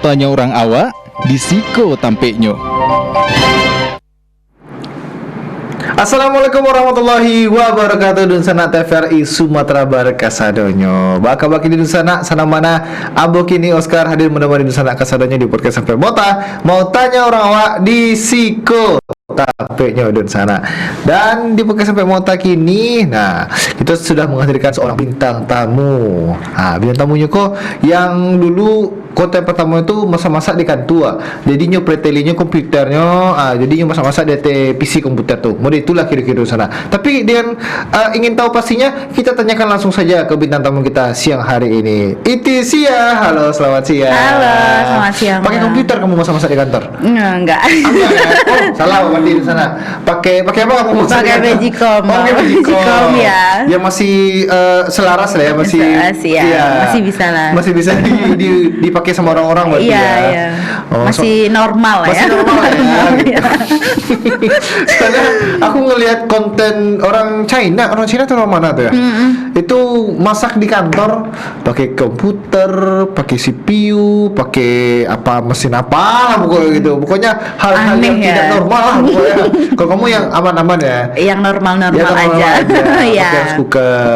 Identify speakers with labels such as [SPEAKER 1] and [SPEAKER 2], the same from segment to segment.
[SPEAKER 1] tanya orang awak, disiko tampeknya.
[SPEAKER 2] Assalamualaikum warahmatullahi wabarakatuh. Dun sana TVRI Sumatera Barat kasadonyo. Baka baki di sana sana mana abo kini Oscar hadir menemani di sana kasadonyo di podcast sampai Mota. Mau tanya orang awak di Siko tapenya dun sana. Dan di podcast sampai Mota kini, nah kita sudah menghadirkan seorang bintang tamu. Bintang tamunya kok yang dulu konten pertama itu masa-masa di kantua. Jadinya pretelinya komputernya, jadinya masa-masa DT PC komputer tuh. Mode itulah kira-kira sana. Tapi dia ingin tahu pastinya, kita tanyakan langsung saja ke bintang tamu kita siang hari ini. Iti Sia, halo selamat siang.
[SPEAKER 3] Halo, selamat siang.
[SPEAKER 2] Pakai komputer kamu masa-masa di kantor?
[SPEAKER 3] Enggak.
[SPEAKER 2] Oh, salah berarti di sana. Pakai apa kamu masa?
[SPEAKER 3] Pakai Magicom.
[SPEAKER 2] Pakai Magicom
[SPEAKER 3] ya.
[SPEAKER 2] Ya masih selaras lah ya, masih.
[SPEAKER 3] Masih bisa lah.
[SPEAKER 2] Masih bisa dipakai sama orang-orang berarti ya.
[SPEAKER 3] Iya. Masih normal lah ya.
[SPEAKER 2] Masih normal lah ya. Gitu. Karena aku ngelihat konten orang China tuh orang mana tuh ya? Itu masak di kantor pakai komputer, pakai CPU, pakai apa mesin apa lah pokoknya gitu. Pokoknya hal-hal yang tidak normal lah pokoknya. Kalau kamu yang aman-aman ya?
[SPEAKER 3] Yang normal-normal aja.
[SPEAKER 2] Iya.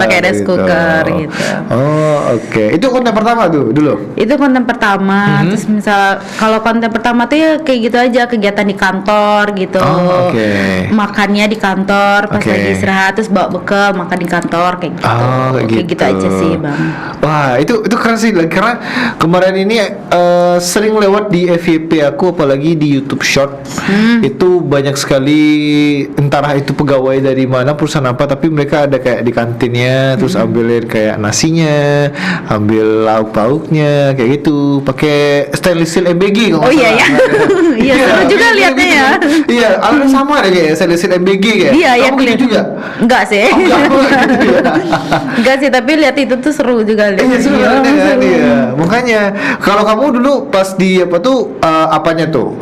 [SPEAKER 2] Pakai rice cooker
[SPEAKER 3] gitu.
[SPEAKER 2] Oh, oke. Itu konten pertama tuh dulu.
[SPEAKER 3] Itu konten pertama. Terus misal kalau konten pertama tuh ya kayak gitu aja, kegiatan di kantor gitu. Makannya di kantor pas lagi istirahat, terus bawa bekal makan di kantor kayak gitu. Kayak gitu aja sih, Bang.
[SPEAKER 2] Wah, itu keren sih karena kemarin ini sering lewat di FYP aku, apalagi di YouTube Short. Itu banyak sekali entah itu pegawai dari mana, perusahaan apa, tapi mereka ada kayak di kantinnya terus ambilin kayak nasinya, ambil lauk pauknya kayak gitu, pakai stainless steel MBG kalau
[SPEAKER 3] iya ya. Iya, seru juga lihatnya ya.
[SPEAKER 2] Iya, alatnya sama deh kayak stainless steel MBG kayak.
[SPEAKER 3] Iya,
[SPEAKER 2] kamu gitu juga?
[SPEAKER 3] Enggak sih. Enggak sih, tapi lihat itu tuh seru juga lihat.
[SPEAKER 2] Iya, seru kan? Iya. Makanya kalau kamu dulu pas di apa tuh apanya tuh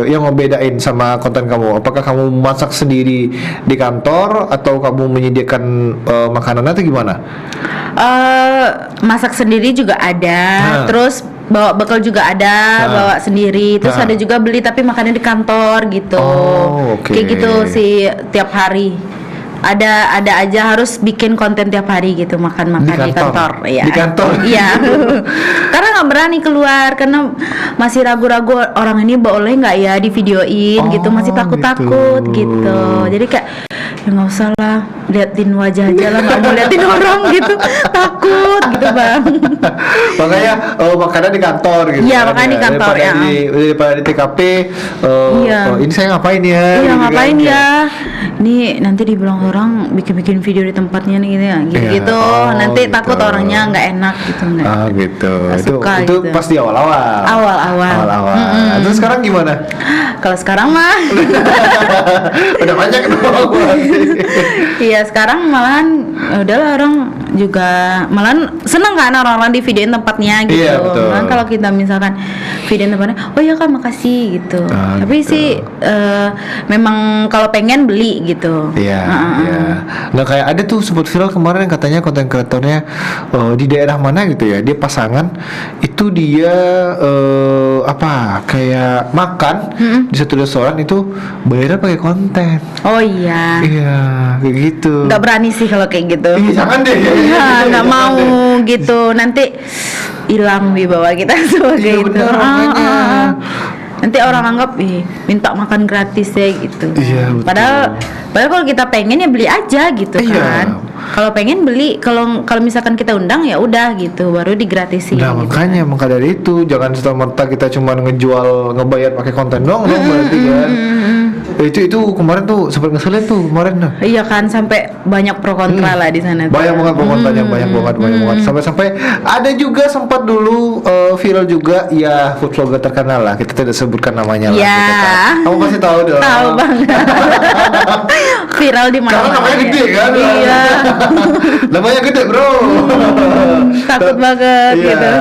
[SPEAKER 2] yang ngebedain sama konten kamu? Apakah kamu masak sendiri di kantor atau kamu menyediakan makanan atau gimana?
[SPEAKER 3] Masak sendiri juga ada. Terus bawa bekal juga ada, bawa sendiri. Terus ada juga beli tapi makannya di kantor gitu. Kayak gitu sih tiap hari. Ada aja harus bikin konten tiap hari gitu, makan di kantor. Ya.
[SPEAKER 2] Di kantor.
[SPEAKER 3] Iya. Karena nggak berani keluar karena masih ragu-ragu orang ini boleh nggak ya di videoin gitu, masih takut-takut gitu. Jadi kayak ya nggak usah lah, liatin wajah aja lah, nggak mau liatin orang gitu, takut gitu, Bang.
[SPEAKER 2] Makanya makannya di kantor gitu.
[SPEAKER 3] Iya, makan di kantor ya.
[SPEAKER 2] Daripada di TKP. Ini saya ngapain ya?
[SPEAKER 3] Iya, ngapain ya? Ini nanti dibilang orang bikin video di tempatnya nih gitu. Nanti takut orangnya nggak enak gitu, nggak.
[SPEAKER 2] Gitu.
[SPEAKER 3] Suka,
[SPEAKER 2] itu
[SPEAKER 3] gitu.
[SPEAKER 2] pas di awal-awal. Awal-awal. Terus sekarang gimana?
[SPEAKER 3] Kalau sekarang mah
[SPEAKER 2] udah banyak dong.
[SPEAKER 3] Iya, sekarang malahan udahlah, orang juga malahan seneng kan orang-orang di videoin tempatnya gitu.
[SPEAKER 2] Iya, betul.
[SPEAKER 3] Malahan kalau kita misalkan videoin tempatnya, oh ya kan makasih gitu. Tapi
[SPEAKER 2] gitu.
[SPEAKER 3] sih memang kalau pengen beli gitu.
[SPEAKER 2] Iya. Nah kayak ada tuh sempat viral kemarin katanya konten kreatornya di daerah mana gitu ya, dia pasangan itu dia kayak makan di satu restoran itu bayarnya pakai konten.
[SPEAKER 3] Oh iya.
[SPEAKER 2] Iya, kayak gitu.
[SPEAKER 3] Nggak berani sih kalau kayak gitu.
[SPEAKER 2] Jangan deh.
[SPEAKER 3] Iya, nggak mau gitu. Nanti hilang wibawa kita sebagai itu. Nanti orang anggap minta makan gratis ya gitu.
[SPEAKER 2] Iya, betul.
[SPEAKER 3] Padahal kalau kita pengen ya beli aja gitu kan. Kalau pengen beli, kalau misalkan kita undang ya udah gitu, baru digratisin.
[SPEAKER 2] Nah
[SPEAKER 3] gitu
[SPEAKER 2] makanya maka dari itu jangan serta-merta kita cuma ngebayar pakai konten dong berarti kan. Itu kemarin tuh sempat ngeselin tuh kemarin.
[SPEAKER 3] Iya kan, sampai banyak pro kontra lah di sana.
[SPEAKER 2] Banyak banget pro kontranya, banyak banget. Sampai ada juga sempat dulu viral juga ya, food vlogger terkenal lah, kita tidak sebutkan namanya lah.
[SPEAKER 3] Ya.
[SPEAKER 2] Gitu kan. Kamu pasti tahu dong.
[SPEAKER 3] Tahu banget. Viral di mana?
[SPEAKER 2] Karena namanya gede kan.
[SPEAKER 3] Iya.
[SPEAKER 2] Namanya gede bro.
[SPEAKER 3] Takut banget gitu.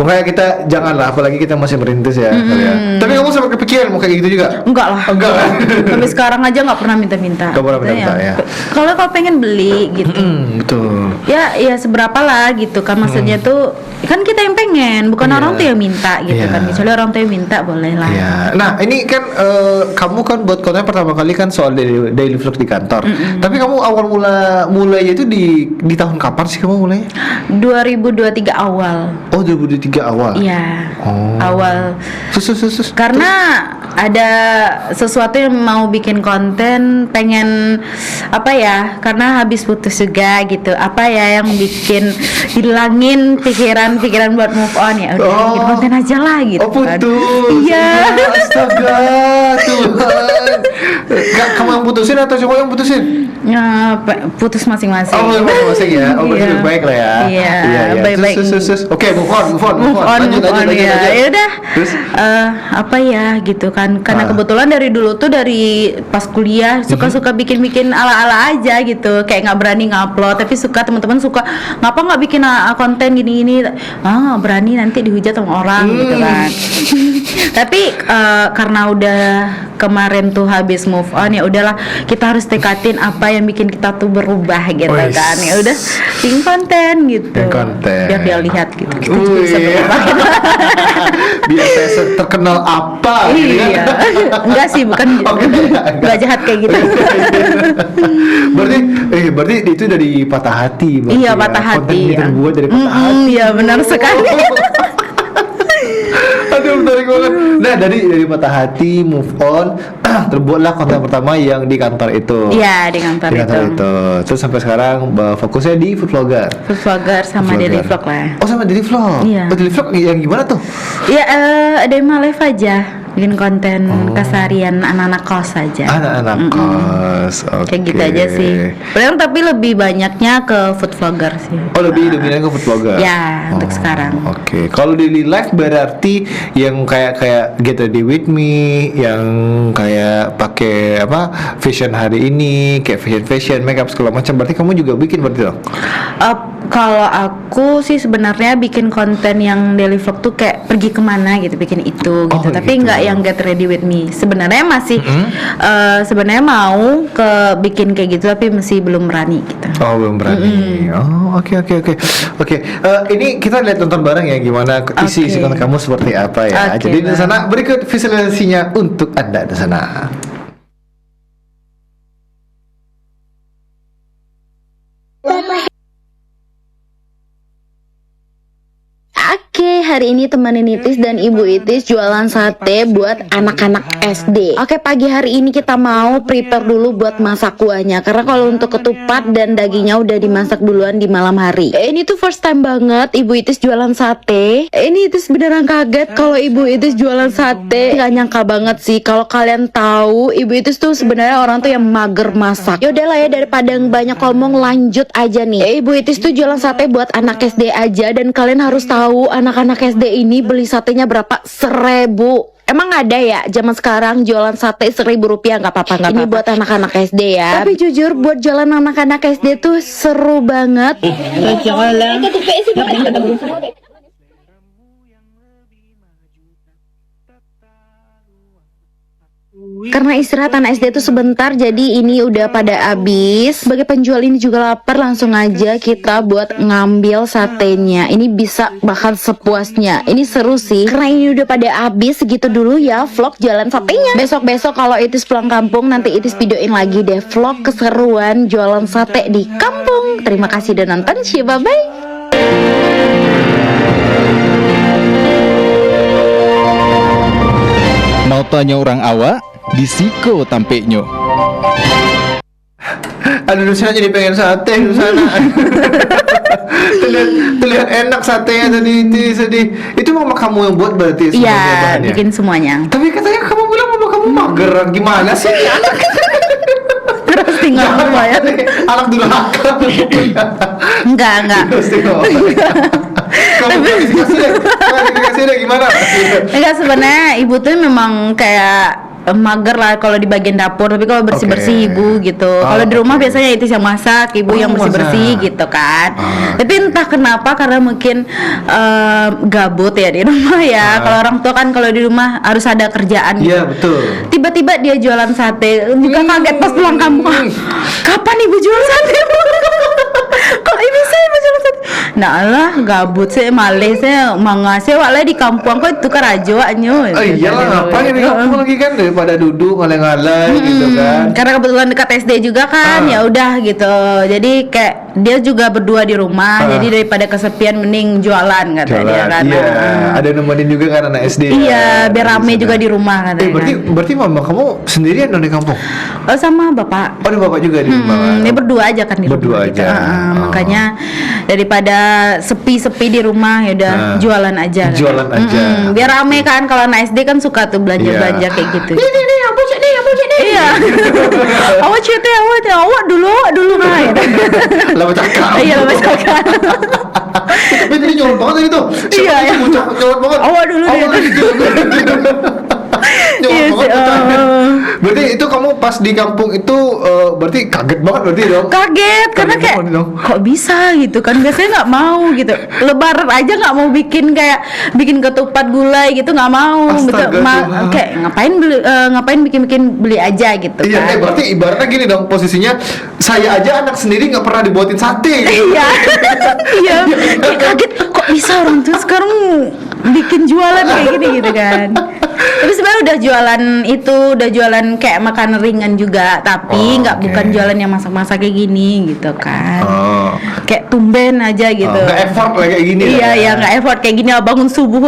[SPEAKER 2] Makanya kita janganlah, apalagi kita masih merintis ya. Tapi kamu sampai kepikiran mau kayak gitu juga?
[SPEAKER 3] Enggak lah.
[SPEAKER 2] Enggak kan?
[SPEAKER 3] Sampai sekarang aja nggak pernah minta-minta.
[SPEAKER 2] Gak pernah minta-minta ya.
[SPEAKER 3] Kalau pengen beli gitu.
[SPEAKER 2] Betul.
[SPEAKER 3] Ya seberapa lah gitu kan, maksudnya tuh kan kita yang pengen, bukan
[SPEAKER 2] Iya.
[SPEAKER 3] orang tuh yang minta gitu
[SPEAKER 2] Iya.
[SPEAKER 3] kan. Kecuali orang tuh yang minta boleh lah.
[SPEAKER 2] Iya. Nah, ini kan kamu kan buat konten pertama kali kan soal daily vlog di kantor. Tapi kamu awal mulainya itu di tahun kapan sih kamu mulainya?
[SPEAKER 3] 2023 awal.
[SPEAKER 2] Oh, 2023 awal.
[SPEAKER 3] Iya.
[SPEAKER 2] Oh.
[SPEAKER 3] Awal.
[SPEAKER 2] Sus.
[SPEAKER 3] Karena ada sesuatu yang mau bikin konten, pengen apa ya? Karena habis putus juga gitu. Apa ya yang bikin hilangin pikiran buat move on, ya udah bikin konten aja lah gitu.
[SPEAKER 2] Oh,
[SPEAKER 3] kan.
[SPEAKER 2] putus.
[SPEAKER 3] Iya.
[SPEAKER 2] Astaga, Tuhan. Kamu yang putusin atau cowok yang putusin?
[SPEAKER 3] Ya, putus masing-masing.
[SPEAKER 2] Oh, masing-masing ya. Oh, berarti
[SPEAKER 3] Iya.
[SPEAKER 2] baik lah ya.
[SPEAKER 3] Iya,
[SPEAKER 2] Iya.
[SPEAKER 3] baik-baik.
[SPEAKER 2] Sus. Oke, move on.
[SPEAKER 3] Lanjut ya. Ya udah.
[SPEAKER 2] Terus?
[SPEAKER 3] Apa ya gitu kan? Karena kebetulan dari dulu tuh dari pas kuliah suka-suka bikin-bikin ala-ala aja gitu. Kayak nggak berani ngupload, tapi suka teman-teman suka ngapa nggak bikin konten gini-gini. Nggak berani, nanti dihujat sama orang gitu kan. Tapi karena udah kemarin tuh habis move on, ya udahlah kita harus tekatin apa yang bikin kita tuh berubah gitu
[SPEAKER 2] Wis.
[SPEAKER 3] kan. Ya udah bikin konten gitu.
[SPEAKER 2] Bikin konten.
[SPEAKER 3] Biar dia lihat gitu. Kita juga bisa
[SPEAKER 2] Wih.
[SPEAKER 3] berubah.
[SPEAKER 2] Biar saya terkenal apa gitu kan?
[SPEAKER 3] Iya. Enggak sih, bukan gitu.
[SPEAKER 2] Oke,
[SPEAKER 3] Enggak jahat kayak gitu.
[SPEAKER 2] berarti itu dari patah hati berarti
[SPEAKER 3] Iya,
[SPEAKER 2] ya?
[SPEAKER 3] patah
[SPEAKER 2] Konten
[SPEAKER 3] hati.
[SPEAKER 2] ini terbuat dari patah hati.
[SPEAKER 3] Iya, benar sekali.
[SPEAKER 2] Aduh, menarik banget. Nah, dari patah hati move on, terbuatlah konten pertama yang di kantor itu.
[SPEAKER 3] Iya, di kantor itu.
[SPEAKER 2] Terus sampai sekarang fokusnya di food vlogger.
[SPEAKER 3] Food vlogger sama daily vlog lah.
[SPEAKER 2] Oh, sama daily vlog.
[SPEAKER 3] Iya.
[SPEAKER 2] Oh, daily vlog yang gimana tuh?
[SPEAKER 3] Iya, ada yang live aja. Bikin konten keseharian anak-anak kos aja.
[SPEAKER 2] Anak-anak kos. Oke.
[SPEAKER 3] Kayak gitu aja sih. Padahal tapi lebih banyaknya ke food vlogger sih.
[SPEAKER 2] Oh, lebih dominan ke food vlogger.
[SPEAKER 3] Ya, untuk sekarang.
[SPEAKER 2] Oke. Kalau daily life berarti yang kayak Get Ready With Me, yang kayak pakai apa fashion hari ini, kayak fashion makeup segala macam. Berarti kamu juga bikin berarti dong?
[SPEAKER 3] Kalau aku sih sebenarnya bikin konten yang daily vlog tuh kayak pergi kemana gitu, bikin itu gitu. Tapi
[SPEAKER 2] gitu.
[SPEAKER 3] nggak yang Get Ready With Me. Sebenarnya masih sebenarnya mau ke bikin kayak gitu, tapi masih belum berani gitu.
[SPEAKER 2] Oh, belum berani. Oh, oke. Ini kita lihat tonton bareng ya gimana isi konten kamu seperti apa ya.
[SPEAKER 3] Oke,
[SPEAKER 2] Jadi di
[SPEAKER 3] Bang.
[SPEAKER 2] sana berikut visualisasinya untuk Anda di sana.
[SPEAKER 4] Oke, hari ini temenin Itis dan Ibu Itis jualan sate buat anak-anak SD. Oke, pagi hari ini kita mau prepare dulu buat masak kuahnya. Karena kalau untuk ketupat dan dagingnya udah dimasak duluan di malam hari. Ini tuh first time banget Ibu Itis jualan sate. Ini Itis beneran kaget kalau Ibu Itis jualan sate. Gak nyangka banget sih. Kalau kalian tahu, Ibu Itis tuh sebenarnya orang tuh yang mager masak. Yaudah lah ya, daripada banyak ngomong, lanjut aja nih. Ibu Itis tuh jualan sate buat anak SD aja. Dan kalian harus tahu anak-anak SD ini beli satenya berapa? 1.000. Emang ada ya zaman sekarang jualan sate 1.000 rupiah? Nggak apa-apa. Ini buat anak-anak SD ya. Tapi jujur buat jualan anak-anak SD tuh seru banget. Karena istirahat anak SD itu sebentar, jadi ini udah pada habis. Sebagai penjual ini juga lapar, langsung aja kita buat ngambil satenya. Ini bisa bahkan sepuasnya. Ini seru sih, karena ini udah pada habis. Segitu dulu ya vlog jualan satenya. Besok-besok kalau Itis pulang kampung, nanti Itis videoin lagi deh vlog keseruan jualan sate di kampung. Terima kasih udah nonton, see you, bye-bye.
[SPEAKER 1] Mau tanya orang awak, disiko tampeknya.
[SPEAKER 2] Aduh, saya jadi pengen sate di sana. terlihat enak satenya tadi, sedih. Itu mama kamu yang buat berarti semuanya
[SPEAKER 3] Iya,
[SPEAKER 2] bahannya?
[SPEAKER 3] bikin semuanya.
[SPEAKER 2] Tapi katanya kamu bilang mama kamu mager. Gimana sih ini anak?
[SPEAKER 3] Terus tinggal ya.
[SPEAKER 2] Anak durhaka.
[SPEAKER 3] Enggak.
[SPEAKER 2] Terus tinggal. Kamu klarifikasi deh gimana?
[SPEAKER 3] Enggak, sebenarnya ibu tuh memang kayak mager lah kalau di bagian dapur, tapi kalau bersih-bersih
[SPEAKER 2] Oke.
[SPEAKER 3] ibu gitu. Kalau di rumah
[SPEAKER 2] oke.
[SPEAKER 3] biasanya itu yang masak, ibu yang bersih-bersih
[SPEAKER 2] masak.
[SPEAKER 3] gitu kan.
[SPEAKER 2] Ah.
[SPEAKER 3] Tapi entah kenapa, karena mungkin gabut ya di rumah ya. Kalau orang tua kan kalau di rumah harus ada kerjaan gitu.
[SPEAKER 2] Iya, betul.
[SPEAKER 3] Tiba-tiba dia jualan sate, juga kaget pas pulang kampung. "Ah, kapan ibu jual sate?" Kok ini saya jualan sate? Nah lah gabut saya males saya manga saya wala di kampung kok itu kan aja waknya.
[SPEAKER 2] Oh iyalah ngapain di kampung lagi kan daripada duduk ngalai-ngalai gitu kan.
[SPEAKER 3] Karena kebetulan dekat SD juga kan, ya udah gitu. Jadi kayak dia juga berdua di rumah, jadi daripada kesepian mending jualan kata dia
[SPEAKER 2] Jalan.
[SPEAKER 3] kan.
[SPEAKER 2] Iya, ada nemenin juga kan anak SD.
[SPEAKER 3] Iya, biar rame
[SPEAKER 2] Di sana.
[SPEAKER 3] juga di rumah katanya.
[SPEAKER 2] berarti mama kamu sendirian dong di kampung?
[SPEAKER 3] Oh, sama bapak.
[SPEAKER 2] Oh, ada bapak juga di rumah.
[SPEAKER 3] Dia berdua aja kan di
[SPEAKER 2] Berdua
[SPEAKER 3] rumah gitu.
[SPEAKER 2] aja.
[SPEAKER 3] Makanya daripada sepi-sepi di rumah ya udah jualan aja. kan.
[SPEAKER 2] Jualan aja.
[SPEAKER 3] Biar rame kan kalau anak SD kan suka tuh belanja-belanja kayak gitu.
[SPEAKER 2] Ini apa sih nih?
[SPEAKER 3] Iya. Awak cerita awak dulu nah ya.
[SPEAKER 2] Lama cakap.
[SPEAKER 3] Iya, lama cakap.
[SPEAKER 2] Tapi tadi nyolot banget tadi tuh.
[SPEAKER 3] Iya, iya.
[SPEAKER 2] Nyolot banget.
[SPEAKER 3] Awak dulu deh. Iya sih,
[SPEAKER 2] Berarti itu kamu pas di kampung itu berarti kaget banget berarti dong.
[SPEAKER 3] Kaget karena kayak
[SPEAKER 2] banget dong.
[SPEAKER 3] kok bisa gitu kan, biasanya nggak mau gitu, lebaran aja nggak mau bikin ketupat gulai gitu, nggak mau gitu.
[SPEAKER 2] Astaga, Tuhan.
[SPEAKER 3] Kayak ngapain bikin beli aja gitu
[SPEAKER 2] Iya,
[SPEAKER 3] kan.
[SPEAKER 2] berarti ibaratnya gini dong posisinya, saya aja anak sendiri nggak pernah dibuatin sate. Gitu.
[SPEAKER 3] Iya. Iya, kayak kaget kok bisa orang tuh sekarang bikin jualan kayak gini gitu kan. Tapi sebenarnya udah jualan kayak makanan ringan juga, tapi bukan jualan yang masak-masak kayak gini gitu kan.
[SPEAKER 2] Oh.
[SPEAKER 3] Kayak tumben aja gitu.
[SPEAKER 2] Nggak effort lah kayak gini.
[SPEAKER 3] Iya,
[SPEAKER 2] lah.
[SPEAKER 3] ya nggak effort kayak gini, bangun subuh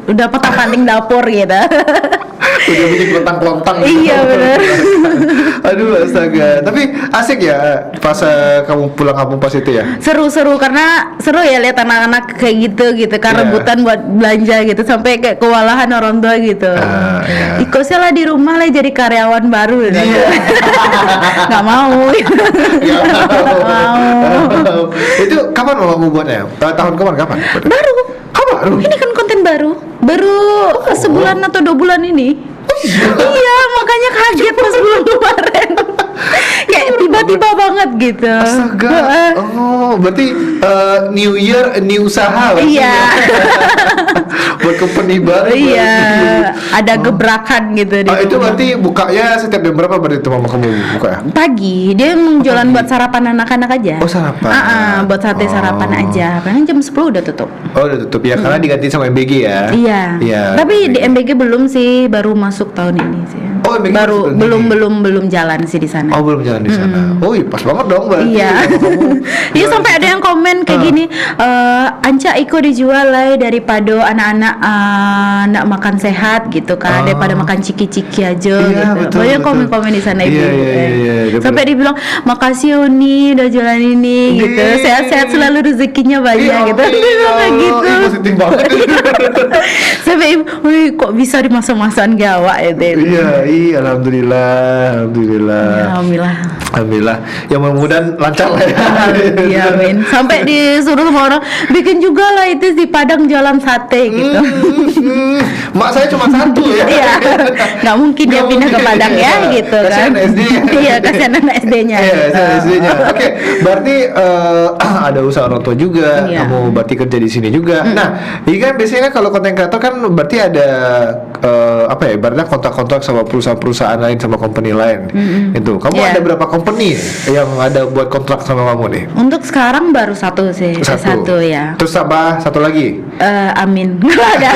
[SPEAKER 3] udah petang-panting dapur gitu.
[SPEAKER 2] Udah bikin kelontang-kelontang.
[SPEAKER 3] Iya, bener.
[SPEAKER 2] Aduh astaga. Tapi asik ya pas kamu pulang kampung pas itu ya.
[SPEAKER 3] Seru karena seru ya lihat anak-anak kayak gitu kan,
[SPEAKER 2] Iya.
[SPEAKER 3] rebutan buat belanja gitu sampai kayak kewalahan orang tua gitu.
[SPEAKER 2] Iya.
[SPEAKER 3] Ikosnya lah di rumah lah jadi karyawan baru gitu.
[SPEAKER 2] Iya.
[SPEAKER 3] Nggak mau.
[SPEAKER 2] Ya,
[SPEAKER 3] Nggak mau.
[SPEAKER 2] Itu kapan kamu buatnya? Tahun kapan?
[SPEAKER 3] Baru.
[SPEAKER 2] Baru.
[SPEAKER 3] Ini kan konten baru sebulan atau 2 bulan ini. Iya, makanya kaget pas bulan kemarin. Kayak tiba-tiba banget gitu.
[SPEAKER 2] Astaga. Oh, berarti New Year new usaha lah.
[SPEAKER 3] Iya.
[SPEAKER 2] Buat company baru.
[SPEAKER 3] Iya, ada gebrakan gitu di
[SPEAKER 2] Itu
[SPEAKER 3] rumah.
[SPEAKER 2] berarti bukanya setiap jam berapa berarti itu mama kamu buka ya?
[SPEAKER 3] Pagi, dia emang jualan buat sarapan anak-anak aja.
[SPEAKER 2] Oh, sarapan.
[SPEAKER 3] Buat sate sarapan aja. Paling jam 10 udah tutup.
[SPEAKER 2] Oh, udah tutup ya karena diganti sama MBG ya.
[SPEAKER 3] Iya.
[SPEAKER 2] Iya.
[SPEAKER 3] Tapi di MBG belum sih, baru masuk tahun ini sih.
[SPEAKER 2] Oh, MBG
[SPEAKER 3] baru
[SPEAKER 2] masuk tahun ini.
[SPEAKER 3] belum jalan sih di sana.
[SPEAKER 2] Oh, belum jalan di sana. Oh, iya, pas banget dong berarti.
[SPEAKER 3] Iya. Iya, sampai ada yang komen kayak gini, Anca Iko dijual lah daripada anak-anak nak makan sehat gitu kan, daripada makan ciki-ciki aja
[SPEAKER 2] Iya,
[SPEAKER 3] gitu.
[SPEAKER 2] betul,
[SPEAKER 3] Banyak
[SPEAKER 2] betul.
[SPEAKER 3] komen-komen di sana
[SPEAKER 2] Iya,
[SPEAKER 3] ibu.
[SPEAKER 2] iya.
[SPEAKER 3] Sampai dibilang makasih Uni udah jualan ini gitu.
[SPEAKER 2] Iya.
[SPEAKER 3] Sehat-sehat selalu rezekinya banyak gitu. Dia bilang kayak gitu.
[SPEAKER 2] Ih, positif banget.
[SPEAKER 3] Sampai ibu, wih kok bisa di masa-masaan gawak ya Deb.
[SPEAKER 2] Iya, alhamdulillah. Alhamdulillah. Ya mudah-mudahan lancar lah ya.
[SPEAKER 3] Iya, amin. Sampai disuruh sama orang bikin juga lah itu di Padang jualan sate gitu.
[SPEAKER 2] Mak saya cuma satu ya.
[SPEAKER 3] Iya, nggak mungkin dia
[SPEAKER 2] Nggak
[SPEAKER 3] pindah ke
[SPEAKER 2] mungkin.
[SPEAKER 3] Padang ya gitu kan.
[SPEAKER 2] Kasihan SD.
[SPEAKER 3] Iya, kasihan anak SD-nya.
[SPEAKER 2] Iya,
[SPEAKER 3] gitu.
[SPEAKER 2] saya SD-nya. Oke, berarti ada usaha orang tua juga.
[SPEAKER 3] Iya.
[SPEAKER 2] Kamu berarti kerja di sini juga. Nah, ini kan biasanya kalau konten kreator kan berarti ada apa ya? Ibaratnya kontrak-kontrak sama perusahaan-perusahaan lain sama company lain. Itu. Kamu
[SPEAKER 3] Iya.
[SPEAKER 2] ada berapa company yang ada buat kontrak sama kamu nih?
[SPEAKER 3] Untuk sekarang baru satu sih, satu ya.
[SPEAKER 2] Terus tambah satu lagi.
[SPEAKER 3] Amin. Nggak ada.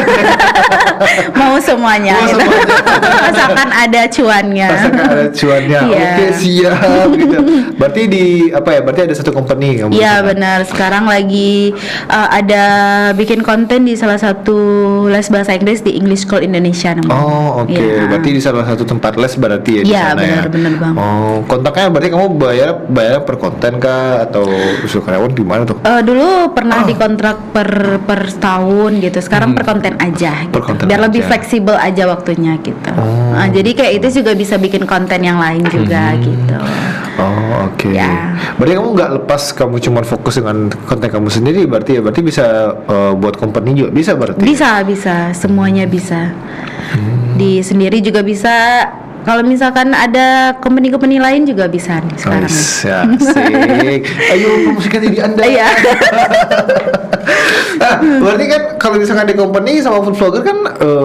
[SPEAKER 3] Mau semuanya.
[SPEAKER 2] Mau
[SPEAKER 3] gitu.
[SPEAKER 2] semuanya.
[SPEAKER 3] Asalkan ada cuannya.
[SPEAKER 2] Asalkan ada cuannya.
[SPEAKER 3] Iya.
[SPEAKER 2] Oke, siap gitu. Berarti di apa ya? Berarti ada satu company kamu.
[SPEAKER 3] Iya
[SPEAKER 2] di sana.
[SPEAKER 3] benar. Sekarang lagi ada bikin konten di salah satu les bahasa Inggris di English School Indonesia namanya.
[SPEAKER 2] Oh, oke.
[SPEAKER 3] Iya.
[SPEAKER 2] Berarti di salah satu tempat les berarti ya di
[SPEAKER 3] Iya,
[SPEAKER 2] sana ya.
[SPEAKER 3] benar bang.
[SPEAKER 2] Oh, kontaknya berarti kamu bayar per konten kah atau usul karyawan gimana tuh?
[SPEAKER 3] Dulu pernah dikontrak per tahun gitu. Sekarang per konten aja gitu.
[SPEAKER 2] Per konten
[SPEAKER 3] Biar lebih
[SPEAKER 2] aja.
[SPEAKER 3] fleksibel aja waktunya gitu. Jadi kayak itu juga bisa bikin konten yang lain juga gitu.
[SPEAKER 2] Oh, oke.
[SPEAKER 3] Ya.
[SPEAKER 2] Berarti kamu nggak lepas kamu cuma fokus dengan konten kamu sendiri berarti ya? Berarti bisa buat company juga bisa berarti?
[SPEAKER 3] Bisa semuanya bisa. Di sendiri juga bisa, Kalau misalkan ada company-company lain juga bisa nih sekarang.
[SPEAKER 2] Ya, asik. Ayo promosikan diri Anda.
[SPEAKER 3] Iya.
[SPEAKER 2] Nah, berarti kan kalau misalkan di company sama food vlogger kan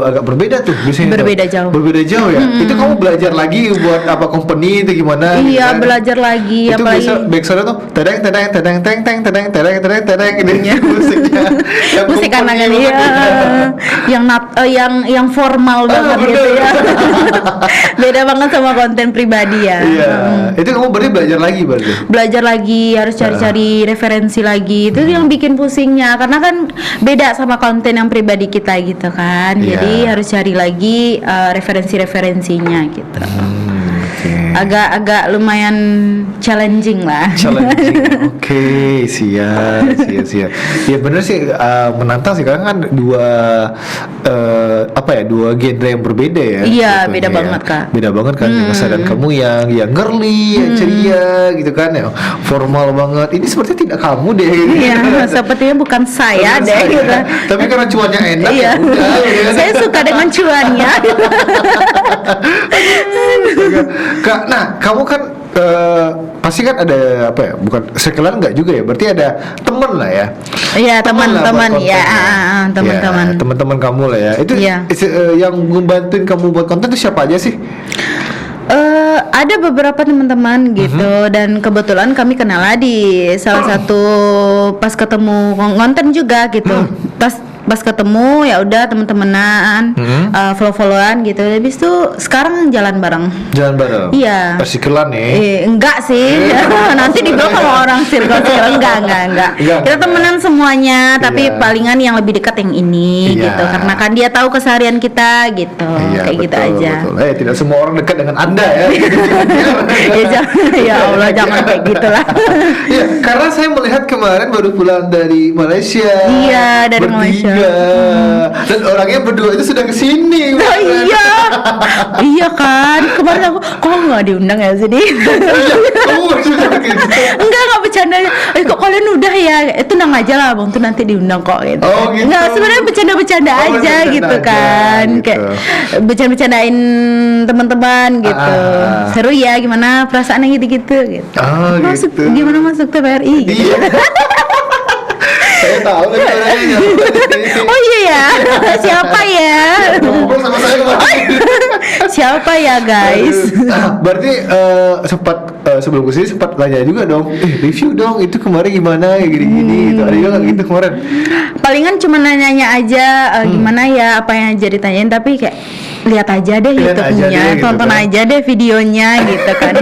[SPEAKER 2] agak berbeda tuh biasanya.
[SPEAKER 3] Berbeda jauh.
[SPEAKER 2] Berbeda jauh ya. Itu kamu belajar lagi buat apa company itu gimana? gitu
[SPEAKER 3] Iya,
[SPEAKER 2] kan?
[SPEAKER 3] belajar lagi
[SPEAKER 2] Itu
[SPEAKER 3] apalagi
[SPEAKER 2] biasa backsound tuh tedeng tedeng tedeng teng teng tedeng tedeng tedeng tedeng ini musiknya. Yang
[SPEAKER 3] musik
[SPEAKER 2] company
[SPEAKER 3] kanan
[SPEAKER 2] banget.
[SPEAKER 3] iya. yang formal banget
[SPEAKER 2] bener.
[SPEAKER 3] gitu ya. Beda banget sama konten pribadi ya.
[SPEAKER 2] Iya. Itu kamu berarti belajar lagi berarti.
[SPEAKER 3] Belajar lagi, harus cari-cari referensi lagi. Itu yang bikin pusingnya karena kan beda sama konten yang pribadi kita gitu kan.
[SPEAKER 2] Iya.
[SPEAKER 3] Jadi harus cari lagi referensi-referensinya gitu.
[SPEAKER 2] Oke.
[SPEAKER 3] Agak lumayan challenging lah.
[SPEAKER 2] Challenging. Oke, siap. Ya bener sih, menantang sih karena kan dua genre yang berbeda ya.
[SPEAKER 3] Iya,
[SPEAKER 2] jatuhnya
[SPEAKER 3] beda
[SPEAKER 2] ya.
[SPEAKER 3] banget, Kak.
[SPEAKER 2] Beda banget kan yang kesadaran kamu yang girly, yang ceria gitu kan, yang formal banget. Ini sepertinya tidak kamu deh. Gitu.
[SPEAKER 3] Iya, sepertinya bukan saya
[SPEAKER 2] Bukan
[SPEAKER 3] deh.
[SPEAKER 2] saya.
[SPEAKER 3] Gitu.
[SPEAKER 2] Tapi karena cuannya enak
[SPEAKER 3] Iya.
[SPEAKER 2] ya udah. gitu kan.
[SPEAKER 3] Saya suka dengan cuannya.
[SPEAKER 2] Kak, nah kamu kan pasti kan ada apa ya? Bukan circle nggak juga ya? Berarti ada temen lah ya?
[SPEAKER 3] Iya, teman-teman
[SPEAKER 2] buat
[SPEAKER 3] ya,
[SPEAKER 2] kontennya.
[SPEAKER 3] teman-teman.
[SPEAKER 2] Ya, teman-teman kamu lah ya. Itu
[SPEAKER 3] Iya.
[SPEAKER 2] yang membantuin kamu buat konten itu siapa aja sih?
[SPEAKER 3] Ada beberapa teman-teman gitu dan kebetulan kami kenal lah di salah satu pas ketemu konten juga gitu. Pas ketemu ya udah teman-temanan, follow-followan gitu. Habis itu sekarang jalan bareng.
[SPEAKER 2] Jalan bareng.
[SPEAKER 3] Iya.
[SPEAKER 2] Persikelan nih.
[SPEAKER 3] Enggak sih. Nanti dibilang kalau orang circle enggak.
[SPEAKER 2] Enggak,
[SPEAKER 3] Kita
[SPEAKER 2] enggak.
[SPEAKER 3] temenan semuanya, tapi
[SPEAKER 2] Iya.
[SPEAKER 3] palingan yang lebih dekat yang ini
[SPEAKER 2] Iya.
[SPEAKER 3] gitu. Karena kan dia tahu keseharian kita gitu.
[SPEAKER 2] Iya,
[SPEAKER 3] Kayak gitu
[SPEAKER 2] betul,
[SPEAKER 3] aja.
[SPEAKER 2] betul. Tidak semua orang dekat dengan Anda ya.
[SPEAKER 3] Ya jangan, ya Allah jangan kayak gitulah.
[SPEAKER 2] Iya, karena saya melihat kemarin baru pulang dari Malaysia.
[SPEAKER 3] Iya, dari
[SPEAKER 2] bertiga.
[SPEAKER 3] Malaysia.
[SPEAKER 2] Dan orangnya berdua itu sudah kesini.
[SPEAKER 3] Oh iya, iya kan. Kemarin aku kok nggak diundang ya sini?
[SPEAKER 2] Iya, kamu maksudnya gitu.
[SPEAKER 3] Enggak bercanda. Kok kalian udah ya? Tenang aja lah, bang. Tuh nanti diundang kok. Gitu.
[SPEAKER 2] Oh, gitu.
[SPEAKER 3] Enggak, sebenarnya bercanda-bercanda
[SPEAKER 2] Oh,
[SPEAKER 3] aja
[SPEAKER 2] bercanda
[SPEAKER 3] gitu
[SPEAKER 2] aja,
[SPEAKER 3] kan.
[SPEAKER 2] gitu.
[SPEAKER 3] Kayak bercanda-bercandain teman-teman gitu.
[SPEAKER 2] Ah.
[SPEAKER 3] Seru ya, gimana perasaannya gitu-gitu. Gitu.
[SPEAKER 2] Oh,
[SPEAKER 3] Masuk,
[SPEAKER 2] gitu.
[SPEAKER 3] gimana masuk TVRI? Gitu.
[SPEAKER 2] Iya. Saya tahu kan orangnya.
[SPEAKER 3] Oh iya ya, siapa ya?
[SPEAKER 2] Ngobrol sama saya kemarin.
[SPEAKER 3] Siapa ya guys?
[SPEAKER 2] Berarti sempat sebelum kesini sempat tanya juga dong, review dong itu kemarin gimana ya gini-gini gitu. Ada juga nggak gitu kemarin?
[SPEAKER 3] Palingan cuma nanya aja gimana ya apa yang jadi tanyain, tapi kayak lihat aja deh
[SPEAKER 2] Lihat aja
[SPEAKER 3] YouTube-nya,
[SPEAKER 2] deh gitu
[SPEAKER 3] tonton
[SPEAKER 2] kan.
[SPEAKER 3] aja deh videonya gitu kan.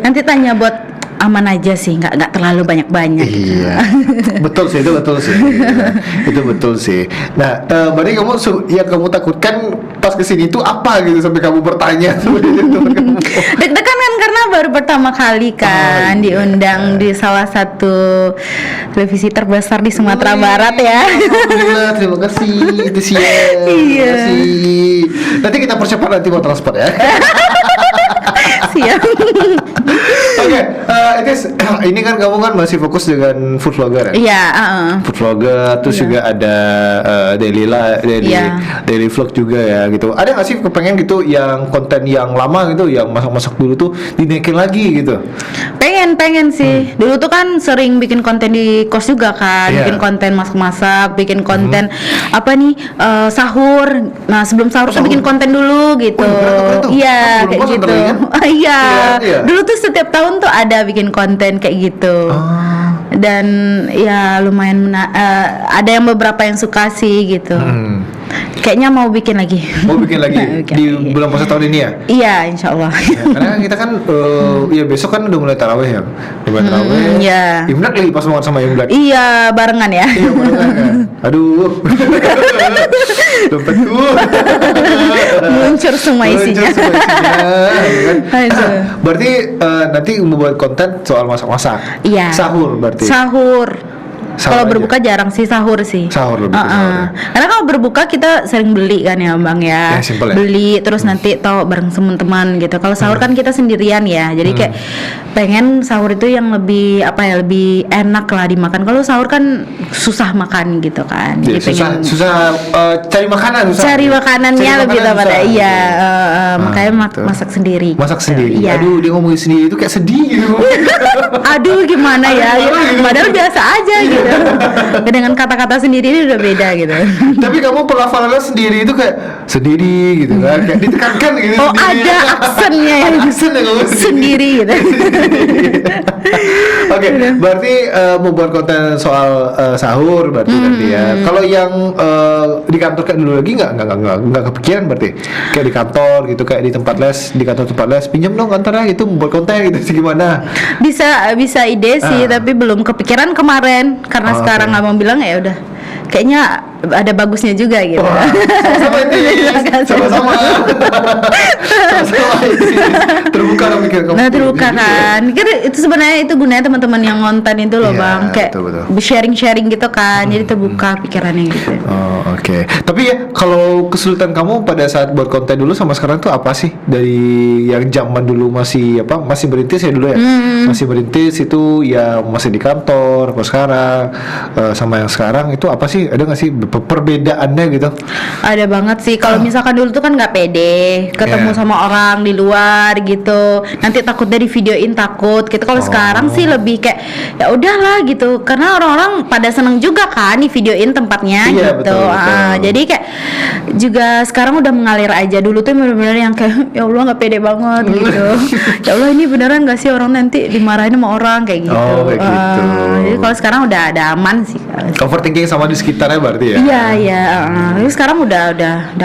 [SPEAKER 3] Nanti tanya buat aman aja sih, nggak terlalu banyak-banyak.
[SPEAKER 2] Iya, betul sih, itu betul sih. Itu betul sih. Nah, berarti kamu yang kamu takutkan pas kesini itu apa gitu sampai kamu bertanya seperti itu?
[SPEAKER 3] Deg-degan kan karena baru pertama kali kan
[SPEAKER 2] iya.
[SPEAKER 3] diundang di salah satu televisi terbesar di Sumatera Barat ya.
[SPEAKER 2] Alhamdulillah, terima kasih. Itu sih.
[SPEAKER 3] Iya.
[SPEAKER 2] Terima kasih. Nanti kita percepat nanti mau transport ya.
[SPEAKER 3] Siap.
[SPEAKER 2] Oke, ini kan kamu kan masih fokus dengan food vlogger ya?
[SPEAKER 3] Iya,
[SPEAKER 2] Food vlogger, terus
[SPEAKER 3] Iya.
[SPEAKER 2] juga ada
[SPEAKER 3] Iya.
[SPEAKER 2] daily vlog juga ya gitu. Ada nggak sih kepengen gitu yang konten yang lama gitu, yang masak-masak dulu tuh dinaikin lagi gitu?
[SPEAKER 3] Pengen sih. Dulu tuh kan sering bikin konten di kos juga kan,
[SPEAKER 2] Iya.
[SPEAKER 3] bikin konten masak-masak, bikin konten apa nih sahur. Nah sebelum sahur tuh
[SPEAKER 2] sahur.
[SPEAKER 3] bikin konten dulu gitu.
[SPEAKER 2] keren tuh.
[SPEAKER 3] Iya
[SPEAKER 2] Belum
[SPEAKER 3] kayak
[SPEAKER 2] puasa
[SPEAKER 3] gitu.
[SPEAKER 2] berarti kan?
[SPEAKER 3] Iya.
[SPEAKER 2] Iya.
[SPEAKER 3] Dulu tuh setiap tahun tuh ada bikin konten kayak gitu. Dan ya lumayan ada yang beberapa yang suka sih gitu. Kayaknya mau bikin lagi.
[SPEAKER 2] Mau bikin lagi
[SPEAKER 3] Bikin
[SPEAKER 2] di
[SPEAKER 3] lagi.
[SPEAKER 2] bulan puasa tahun ini ya?
[SPEAKER 3] Iya, insya Allah.
[SPEAKER 2] Ya, karena kan kita kan ya besok kan udah mulai taraweh ya. Udah mulai taraweh.
[SPEAKER 3] iya.
[SPEAKER 2] Imlek lagi pas banget sama Imlek.
[SPEAKER 3] Iya, barengan ya.
[SPEAKER 2] Iya beneran kan? Aduh. Dompetku.
[SPEAKER 3] Muncul semua isinya.
[SPEAKER 2] Muncul semua isinya, ya kan?
[SPEAKER 3] Aduh.
[SPEAKER 2] Berarti nanti membuat konten soal masak-masak.
[SPEAKER 3] Iya.
[SPEAKER 2] Sahur berarti.
[SPEAKER 3] Sahur. Kalau berbuka jarang sih, sahur sih.
[SPEAKER 2] Sahur lebih ke sahur ya.
[SPEAKER 3] Karena kalau berbuka kita sering beli kan ya bang ya.
[SPEAKER 2] Ya, simple ya.
[SPEAKER 3] Beli terus nanti tahu bareng teman-teman gitu. Kalau sahur kan kita sendirian ya. Jadi kayak pengen sahur itu yang lebih apa ya, lebih enak lah dimakan. Kalau sahur kan susah makan gitu kan.
[SPEAKER 2] Ya,
[SPEAKER 3] Jadi pengen
[SPEAKER 2] susah cari makanan susah.
[SPEAKER 3] cari makanannya
[SPEAKER 2] Cari
[SPEAKER 3] lebih
[SPEAKER 2] makanan
[SPEAKER 3] pada
[SPEAKER 2] susah.
[SPEAKER 3] iya. Makanya
[SPEAKER 2] betul.
[SPEAKER 3] masak sendiri.
[SPEAKER 2] Masak
[SPEAKER 3] gitu.
[SPEAKER 2] sendiri.
[SPEAKER 3] Iya.
[SPEAKER 2] Aduh, dia ngomongin sendiri itu kayak sedih gitu.
[SPEAKER 3] Aduh gimana ya,
[SPEAKER 2] Aduh.
[SPEAKER 3] padahal biasa aja gitu. Dengan kata-kata sendiri ini udah beda gitu.
[SPEAKER 2] Tapi kamu pelafalannya sendiri itu kayak sendiri gitu kan, kayak ditekankan gitu.
[SPEAKER 3] Oh
[SPEAKER 2] sendiri.
[SPEAKER 3] ada aksennya ya,
[SPEAKER 2] Ada aksen ya kamu
[SPEAKER 3] sendiri gitu.
[SPEAKER 2] Oke, berarti mau buat konten soal sahur berarti nanti ya. Kalau yang di kantor kayak dulu lagi nggak kepikiran berarti kayak di kantor gitu, kayak di tempat les, di kantor tempat les, pinjam dong kantornya gitu membuat konten gitu sih gimana?
[SPEAKER 3] Bisa ide sih, tapi belum kepikiran kemarin karena
[SPEAKER 2] Oh,
[SPEAKER 3] sekarang
[SPEAKER 2] oke.
[SPEAKER 3] abang bilang ya udah. Kayaknya ada bagusnya juga gitu.
[SPEAKER 2] Wah, sama-sama ini, sama-sama. Sama-sama ini. Terbuka dong pikir kamu.
[SPEAKER 3] Nah terbuka kan, kira itu sebenarnya itu gunanya teman-teman yang ngonten itu loh
[SPEAKER 2] Iya,
[SPEAKER 3] bang, kayak
[SPEAKER 2] betul.
[SPEAKER 3] sharing-sharing gitu kan, jadi terbuka pikirannya gitu.
[SPEAKER 2] Oh, oke. Tapi ya kalau kesulitan kamu pada saat buat konten dulu sama sekarang tuh apa sih? Dari yang zaman dulu masih merintis ya dulu ya. Masih merintis itu ya masih di kantor, apa sekarang sama yang sekarang itu apa sih? Ada nggak sih perbedaannya gitu?
[SPEAKER 3] Ada banget sih. Kalau misalkan dulu tuh kan nggak pede, ketemu
[SPEAKER 2] Iya.
[SPEAKER 3] sama orang di luar gitu. Nanti takutnya di videoin takut gitu. Kalau sekarang sih lebih kayak ya udahlah gitu. Karena orang-orang pada seneng juga kan di videoin tempatnya
[SPEAKER 2] Iya,
[SPEAKER 3] gitu.
[SPEAKER 2] betul.
[SPEAKER 3] Jadi kayak juga sekarang udah mengalir aja. Dulu tuh benar-benar yang kayak ya Allah nggak pede banget gitu. Ya Allah ini beneran nggak sih orang nanti dimarahin sama orang kayak gitu.
[SPEAKER 2] Oh, kayak gitu.
[SPEAKER 3] Jadi kalau sekarang udah ada aman sih.
[SPEAKER 2] Overthinking sama di sekitarnya berarti ya?
[SPEAKER 3] Iya. Tapi sekarang udah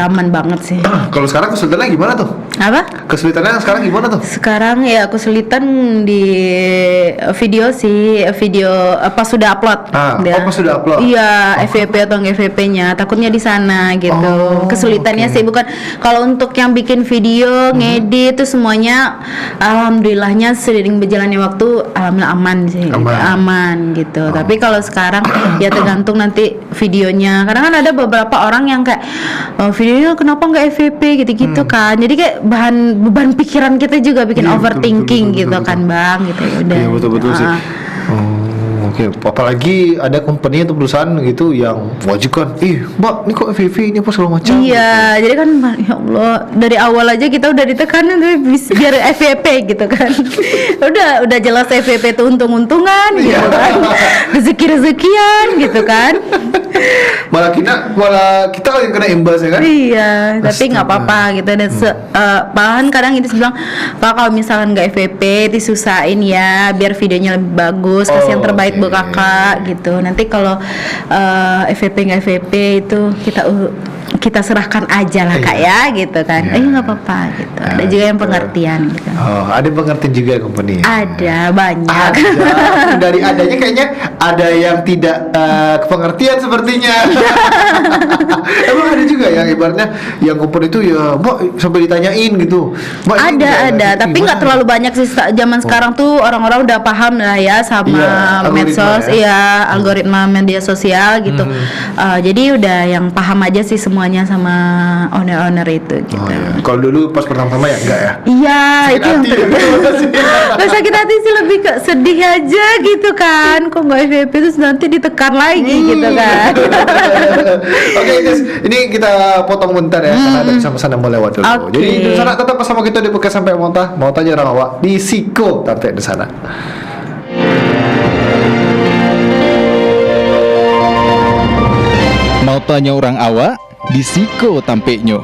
[SPEAKER 3] aman banget sih.
[SPEAKER 2] Kalau sekarang kesulitannya gimana tuh?
[SPEAKER 3] Apa?
[SPEAKER 2] Kesulitannya sekarang gimana tuh?
[SPEAKER 3] Sekarang ya kesulitan di video sih, video pas sudah upload.
[SPEAKER 2] Pas sudah upload?
[SPEAKER 3] Iya, FVP atau nggak FVP-nya, takutnya di sana gitu.
[SPEAKER 2] Oh,
[SPEAKER 3] Kesulitannya
[SPEAKER 2] oke.
[SPEAKER 3] sih bukan kalau untuk yang bikin video, ngedit itu semuanya alhamdulillahnya seiring berjalannya waktu alhamdulillah aman sih.
[SPEAKER 2] Aman.
[SPEAKER 3] Gitu. Tapi kalau sekarang ya tergantung nanti videonya. Karena kan ada beberapa orang yang kayak videonya kenapa nggak FVP gitu-gitu kan. Jadi kayak beban pikiran kita juga bikin
[SPEAKER 2] Iya,
[SPEAKER 3] overthinking
[SPEAKER 2] betul,
[SPEAKER 3] gitu kan bang gitu ya udah.
[SPEAKER 2] Iya betul sih. Oke, apalagi ada company atau perusahaan gitu yang wajibkan, mbak, ini kok FVP ini apa segala macam.
[SPEAKER 3] Iya, jadi kan ya Allah dari awal aja kita udah ditekanin biar FVP gitu kan. udah jelas FVP itu untung-untungan gitu
[SPEAKER 2] Iya.
[SPEAKER 3] kan. Rezeki-rezekian gitu kan.
[SPEAKER 2] Malah kita yang kena imbas ya kan?
[SPEAKER 3] Iya, tapi nggak
[SPEAKER 2] Astaga.
[SPEAKER 3] apa-apa gitu. Dan bahkan kadang itu bilang, Pak kalau misalkan nggak FVP, disusahin ya, biar videonya lebih bagus, kasih yang terbaik
[SPEAKER 2] oke.
[SPEAKER 3] buat kakak gitu. Nanti kalau FVP nggak FVP itu kita serahkan aja lah kak ya, gitu kan.
[SPEAKER 2] Iya.
[SPEAKER 3] Nggak apa-apa gitu. Ada juga yang pengertian gitu.
[SPEAKER 2] Oh, ada pengertian juga company.
[SPEAKER 3] Ada banyak.
[SPEAKER 2] Ada. Dari adanya kayaknya ada yang tidak pengertian sepertinya. Emang ada juga yang ibaratnya yang company itu ya mbak sampai ditanyain gitu. Mbak, ini
[SPEAKER 3] Ada,
[SPEAKER 2] gimana?
[SPEAKER 3] tapi nggak terlalu banyak sih. Zaman sekarang tuh orang-orang udah paham lah ya sama
[SPEAKER 2] Iya, algoritma
[SPEAKER 3] medsos,
[SPEAKER 2] ya.
[SPEAKER 3] iya algoritma media sosial gitu. Jadi udah yang paham aja sih semuanya sama owner-owner itu gitu.
[SPEAKER 2] Oh, iya. Kalau dulu pas pertama-tama ya enggak ya?
[SPEAKER 3] Iya,
[SPEAKER 2] Sakit
[SPEAKER 3] itu yang
[SPEAKER 2] hati ya,
[SPEAKER 3] Nggak sakit hati sih, lebih ke sedih aja gitu kan. Kok nggak FVP terus nanti ditekan lagi gitu kan.
[SPEAKER 2] Oke guys, ini kita potong bentar ya karena ada pesan-pesan yang mau lewat dulu.
[SPEAKER 3] Oke.
[SPEAKER 2] Jadi di sana tetap bersama kita di Podcast Sampai Mau tanya orang awak di Siko sampai di sana.
[SPEAKER 1] Mau tanya orang awak di Siko tampeknya.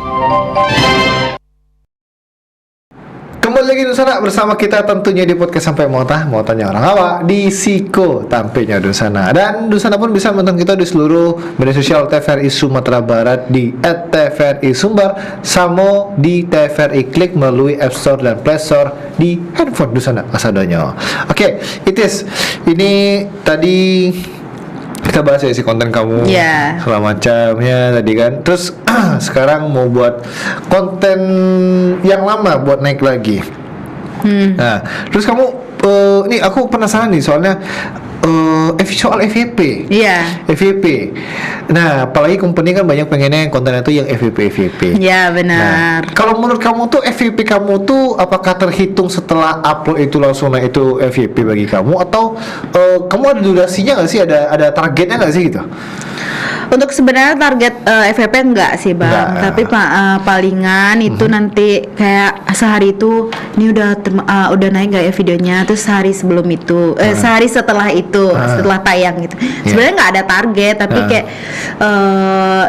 [SPEAKER 2] Kembali lagi di sana bersama kita tentunya di Podcast Sampai Mau tanya orang awak di Siko tampilnya di sana. Dan di sana pun bisa menonton kita di seluruh media sosial TVRI Sumatera Barat di @TVRI Sumbar, samo di TVRI Klik melalui App Store dan Play Store di handphone di sana kasadanya. Oke, Itis, ini tadi kita bahas ya isi konten kamu
[SPEAKER 3] Iya.
[SPEAKER 2] segala macamnya tadi kan. Terus sekarang mau buat konten yang lama buat naik lagi. Nah, terus kamu ini aku penasaran nih soalnya soal FYP.
[SPEAKER 3] Iya.
[SPEAKER 2] FYP. Nah, apalagi company kan banyak pengennya yang konten itu yang FYP.
[SPEAKER 3] Ya benar.
[SPEAKER 2] Nah, kalau menurut kamu tuh FYP kamu tuh apakah terhitung setelah upload itu langsung naik itu FYP bagi kamu atau kamu ada durasinya nggak sih? Ada targetnya nggak sih gitu?
[SPEAKER 3] Untuk sebenarnya target FYP enggak sih bang,
[SPEAKER 2] Enggak.
[SPEAKER 3] tapi palingan itu nanti kayak sehari itu ini udah naik nggak ya videonya, terus sehari sebelum itu, sehari setelah itu, setelah tayang gitu. Sebenarnya nggak ada target, tapi kayak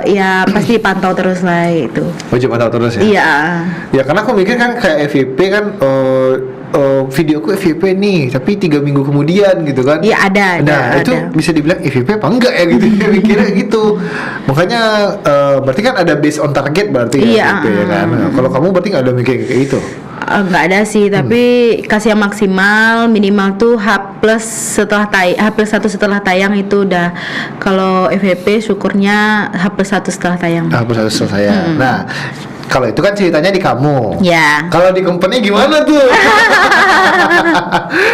[SPEAKER 3] ya pasti pantau terus lah itu.
[SPEAKER 2] Wajib pantau terus ya?
[SPEAKER 3] Iya.
[SPEAKER 2] Ya karena aku mikir kan kayak FYP kan videoku FYP nih, tapi 3 minggu kemudian gitu kan?
[SPEAKER 3] Iya ada.
[SPEAKER 2] Nah itu bisa dibilang FYP apa enggak ya gitu? Dia mikirnya gitu. Makanya berarti kan ada based on target berarti ya
[SPEAKER 3] Iya,
[SPEAKER 2] FYP ya kan? Nah, kalau kamu berarti nggak ada mikir kayak gitu?
[SPEAKER 3] Nggak ada sih, tapi kasih yang maksimal minimal tuh H plus H+1 setelah tayang itu udah. Kalau FYP syukurnya H+1 setelah tayang.
[SPEAKER 2] Harus saya. Nah kalau itu kan ceritanya di kamu.
[SPEAKER 3] Ya.
[SPEAKER 2] Kalau di company gimana tuh?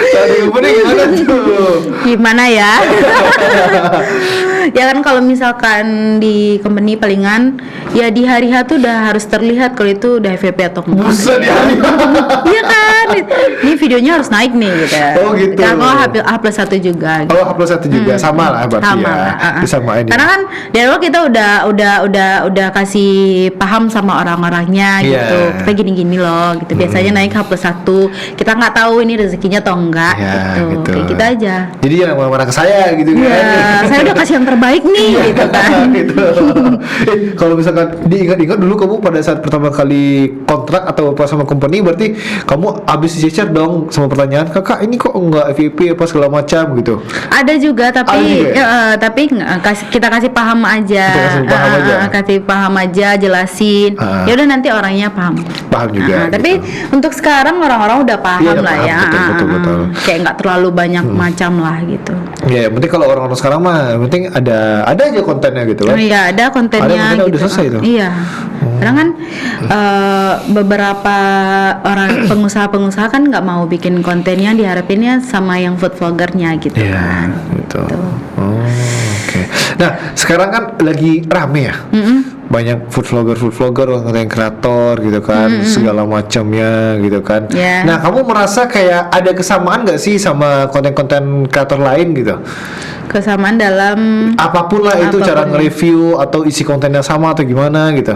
[SPEAKER 2] Kalau di company gimana tuh?
[SPEAKER 3] Gimana ya? Ya kan kalau misalkan di company palingan ya di hari H tuh udah harus terlihat kalau itu udah FYP atau enggak.
[SPEAKER 2] Buset ya.
[SPEAKER 3] Iya kan? Ini videonya harus naik nih gitu.
[SPEAKER 2] Oh, gitu.
[SPEAKER 3] Kalau H+1 juga gitu.
[SPEAKER 2] Kalau H+1 juga sama lah berarti
[SPEAKER 3] Sama
[SPEAKER 2] ya.
[SPEAKER 3] lah,
[SPEAKER 2] Disamain ya.
[SPEAKER 3] Karena kan dari awal kita udah kasih paham sama orang-orangnya
[SPEAKER 2] Iya.
[SPEAKER 3] gitu. Kita gini-gini loh gitu. Biasanya naik H+1. Kita nggak tahu ini rezekinya atau enggak
[SPEAKER 2] Ya,
[SPEAKER 3] gitu. Kayak kita aja.
[SPEAKER 2] Jadi jangan marah-marah ke saya gitu kan.
[SPEAKER 3] Ya, saya udah kasih yang terbaik nih gitu kan.
[SPEAKER 2] Gitu. Kalau misalkan diingat-ingat dulu kamu pada saat pertama kali kontrak atau apa sama company, berarti kamu habis dicecer dong sama pertanyaan, kakak ini kok enggak FYP apa segala macam gitu.
[SPEAKER 3] Ada juga
[SPEAKER 2] Ada
[SPEAKER 3] tapi
[SPEAKER 2] juga ya?
[SPEAKER 3] tapi kita kasih paham aja.
[SPEAKER 2] Kita kasih paham aja.
[SPEAKER 3] Kasih paham aja, jelasin. Ya udah nanti orangnya paham.
[SPEAKER 2] Paham juga.
[SPEAKER 3] Tapi untuk sekarang orang-orang udah paham
[SPEAKER 2] Iya, udah
[SPEAKER 3] lah
[SPEAKER 2] paham,
[SPEAKER 3] ya.
[SPEAKER 2] betul.
[SPEAKER 3] Kayak nggak terlalu banyak macam lah gitu.
[SPEAKER 2] Ya, yang penting kalau orang-orang sekarang mah yang penting ada aja kontennya gitu kan.
[SPEAKER 3] Iya, ada kontennya.
[SPEAKER 2] Ada kontennya
[SPEAKER 3] gitu.
[SPEAKER 2] udah selesai tuh.
[SPEAKER 3] Iya. Karena kan beberapa orang pengusaha-pengusaha kan nggak mau bikin konten yang diharapinnya sama yang food vloggernya gitu
[SPEAKER 2] Iya,
[SPEAKER 3] kan.
[SPEAKER 2] gitu. Oh, oke. Nah, sekarang kan lagi rame ya. Banyak food vlogger, konten kreator gitu kan, segala macamnya gitu kan.
[SPEAKER 3] Yeah.
[SPEAKER 2] Nah, kamu merasa kayak ada kesamaan nggak sih sama konten-konten kreator lain gitu?
[SPEAKER 3] Kesamaan dalam
[SPEAKER 2] Apapun lah itu,
[SPEAKER 3] Apapun.
[SPEAKER 2] cara nge-review atau isi kontennya sama atau gimana gitu.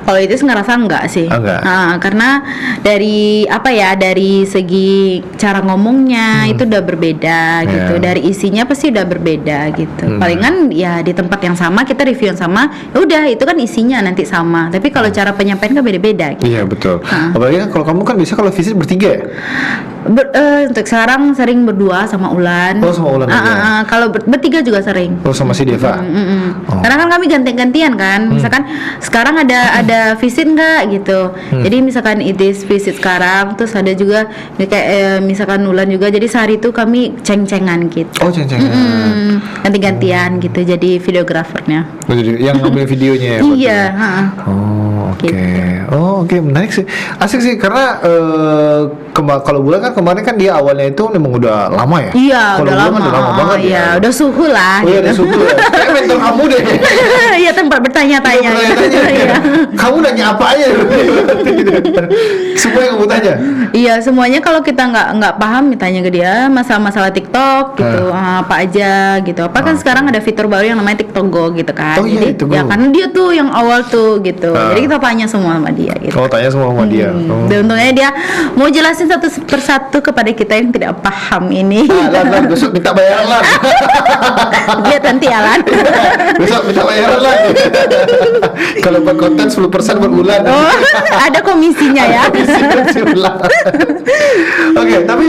[SPEAKER 3] kalau itu ngerasa enggak sih.
[SPEAKER 2] Enggak.
[SPEAKER 3] Karena dari dari segi cara ngomongnya itu udah berbeda gitu.
[SPEAKER 2] Yeah.
[SPEAKER 3] Dari isinya pasti udah berbeda gitu. Palingan ya di tempat yang sama kita review yang sama, ya udah itu kan isinya nanti sama. Tapi kalau cara penyampaian kan beda-beda gitu.
[SPEAKER 2] Iya, betul. Apalagi kan kalau kamu kan bisa kalau visit bertiga ya?
[SPEAKER 3] Untuk sekarang sering berdua sama Ulan.
[SPEAKER 2] Oh, sama Ulan aja.
[SPEAKER 3] Kalau bertiga juga sering.
[SPEAKER 2] Oh, sama si Deva. Oh.
[SPEAKER 3] Karena kan kami ganti-gantian kan. Misalkan sekarang ada visit nggak gitu. Jadi misalkan Idis visit sekarang, terus ada juga kayak misalkan Ulan juga. Jadi sehari itu kami ceng-cengan gitu.
[SPEAKER 2] Oh, ceng-cengan.
[SPEAKER 3] Ganti-gantian gitu. Jadi videografernya.
[SPEAKER 2] Oh, jadi yang ngambil videonya ya? berarti
[SPEAKER 3] Iya.
[SPEAKER 2] ya? Oh, oke.
[SPEAKER 3] Gitu.
[SPEAKER 2] Oh, oke, menarik sih. Asik sih karena kalau Bulan kan kemarin kan dia awalnya itu memang udah lama ya.
[SPEAKER 3] Iya,
[SPEAKER 2] Kalau
[SPEAKER 3] udah
[SPEAKER 2] Bulan
[SPEAKER 3] lama.
[SPEAKER 2] kan udah lama banget
[SPEAKER 3] Iya,
[SPEAKER 2] ya.
[SPEAKER 3] udah suhu lah.
[SPEAKER 2] Oh, iya, udah
[SPEAKER 3] gitu.
[SPEAKER 2] suku ya. Kayak mentor kamu deh.
[SPEAKER 3] Iya, tempat bertanya-tanya.
[SPEAKER 2] Udah
[SPEAKER 3] gitu.
[SPEAKER 2] bertanya-tanya.
[SPEAKER 3] Iya.
[SPEAKER 2] Kamu nanya apa aja? Semua yang kamu tanya.
[SPEAKER 3] Iya, semuanya kalau kita nggak paham ditanya ke dia masalah-masalah TikTok gitu, apa aja gitu. Apa kan sekarang ada fitur baru yang namanya TikTok Go gitu kan.
[SPEAKER 2] Oh, iya,
[SPEAKER 3] Jadi
[SPEAKER 2] itu Go.
[SPEAKER 3] ya karena dia tuh yang awal tuh gitu. Jadi kita tanya semua sama dia gitu.
[SPEAKER 2] Kamu tanya semua sama dia. Oh.
[SPEAKER 3] Dan untungnya dia mau jelasin satu persatu kepada kita yang tidak paham ini.
[SPEAKER 2] Lan, besok minta bayaran Lan.
[SPEAKER 3] Lihat nanti ya Lan.
[SPEAKER 2] Besok minta bayaran Lan. Kalau buat konten 10% per bulan.
[SPEAKER 3] Oh, ada komisinya ya.
[SPEAKER 2] Oke, tapi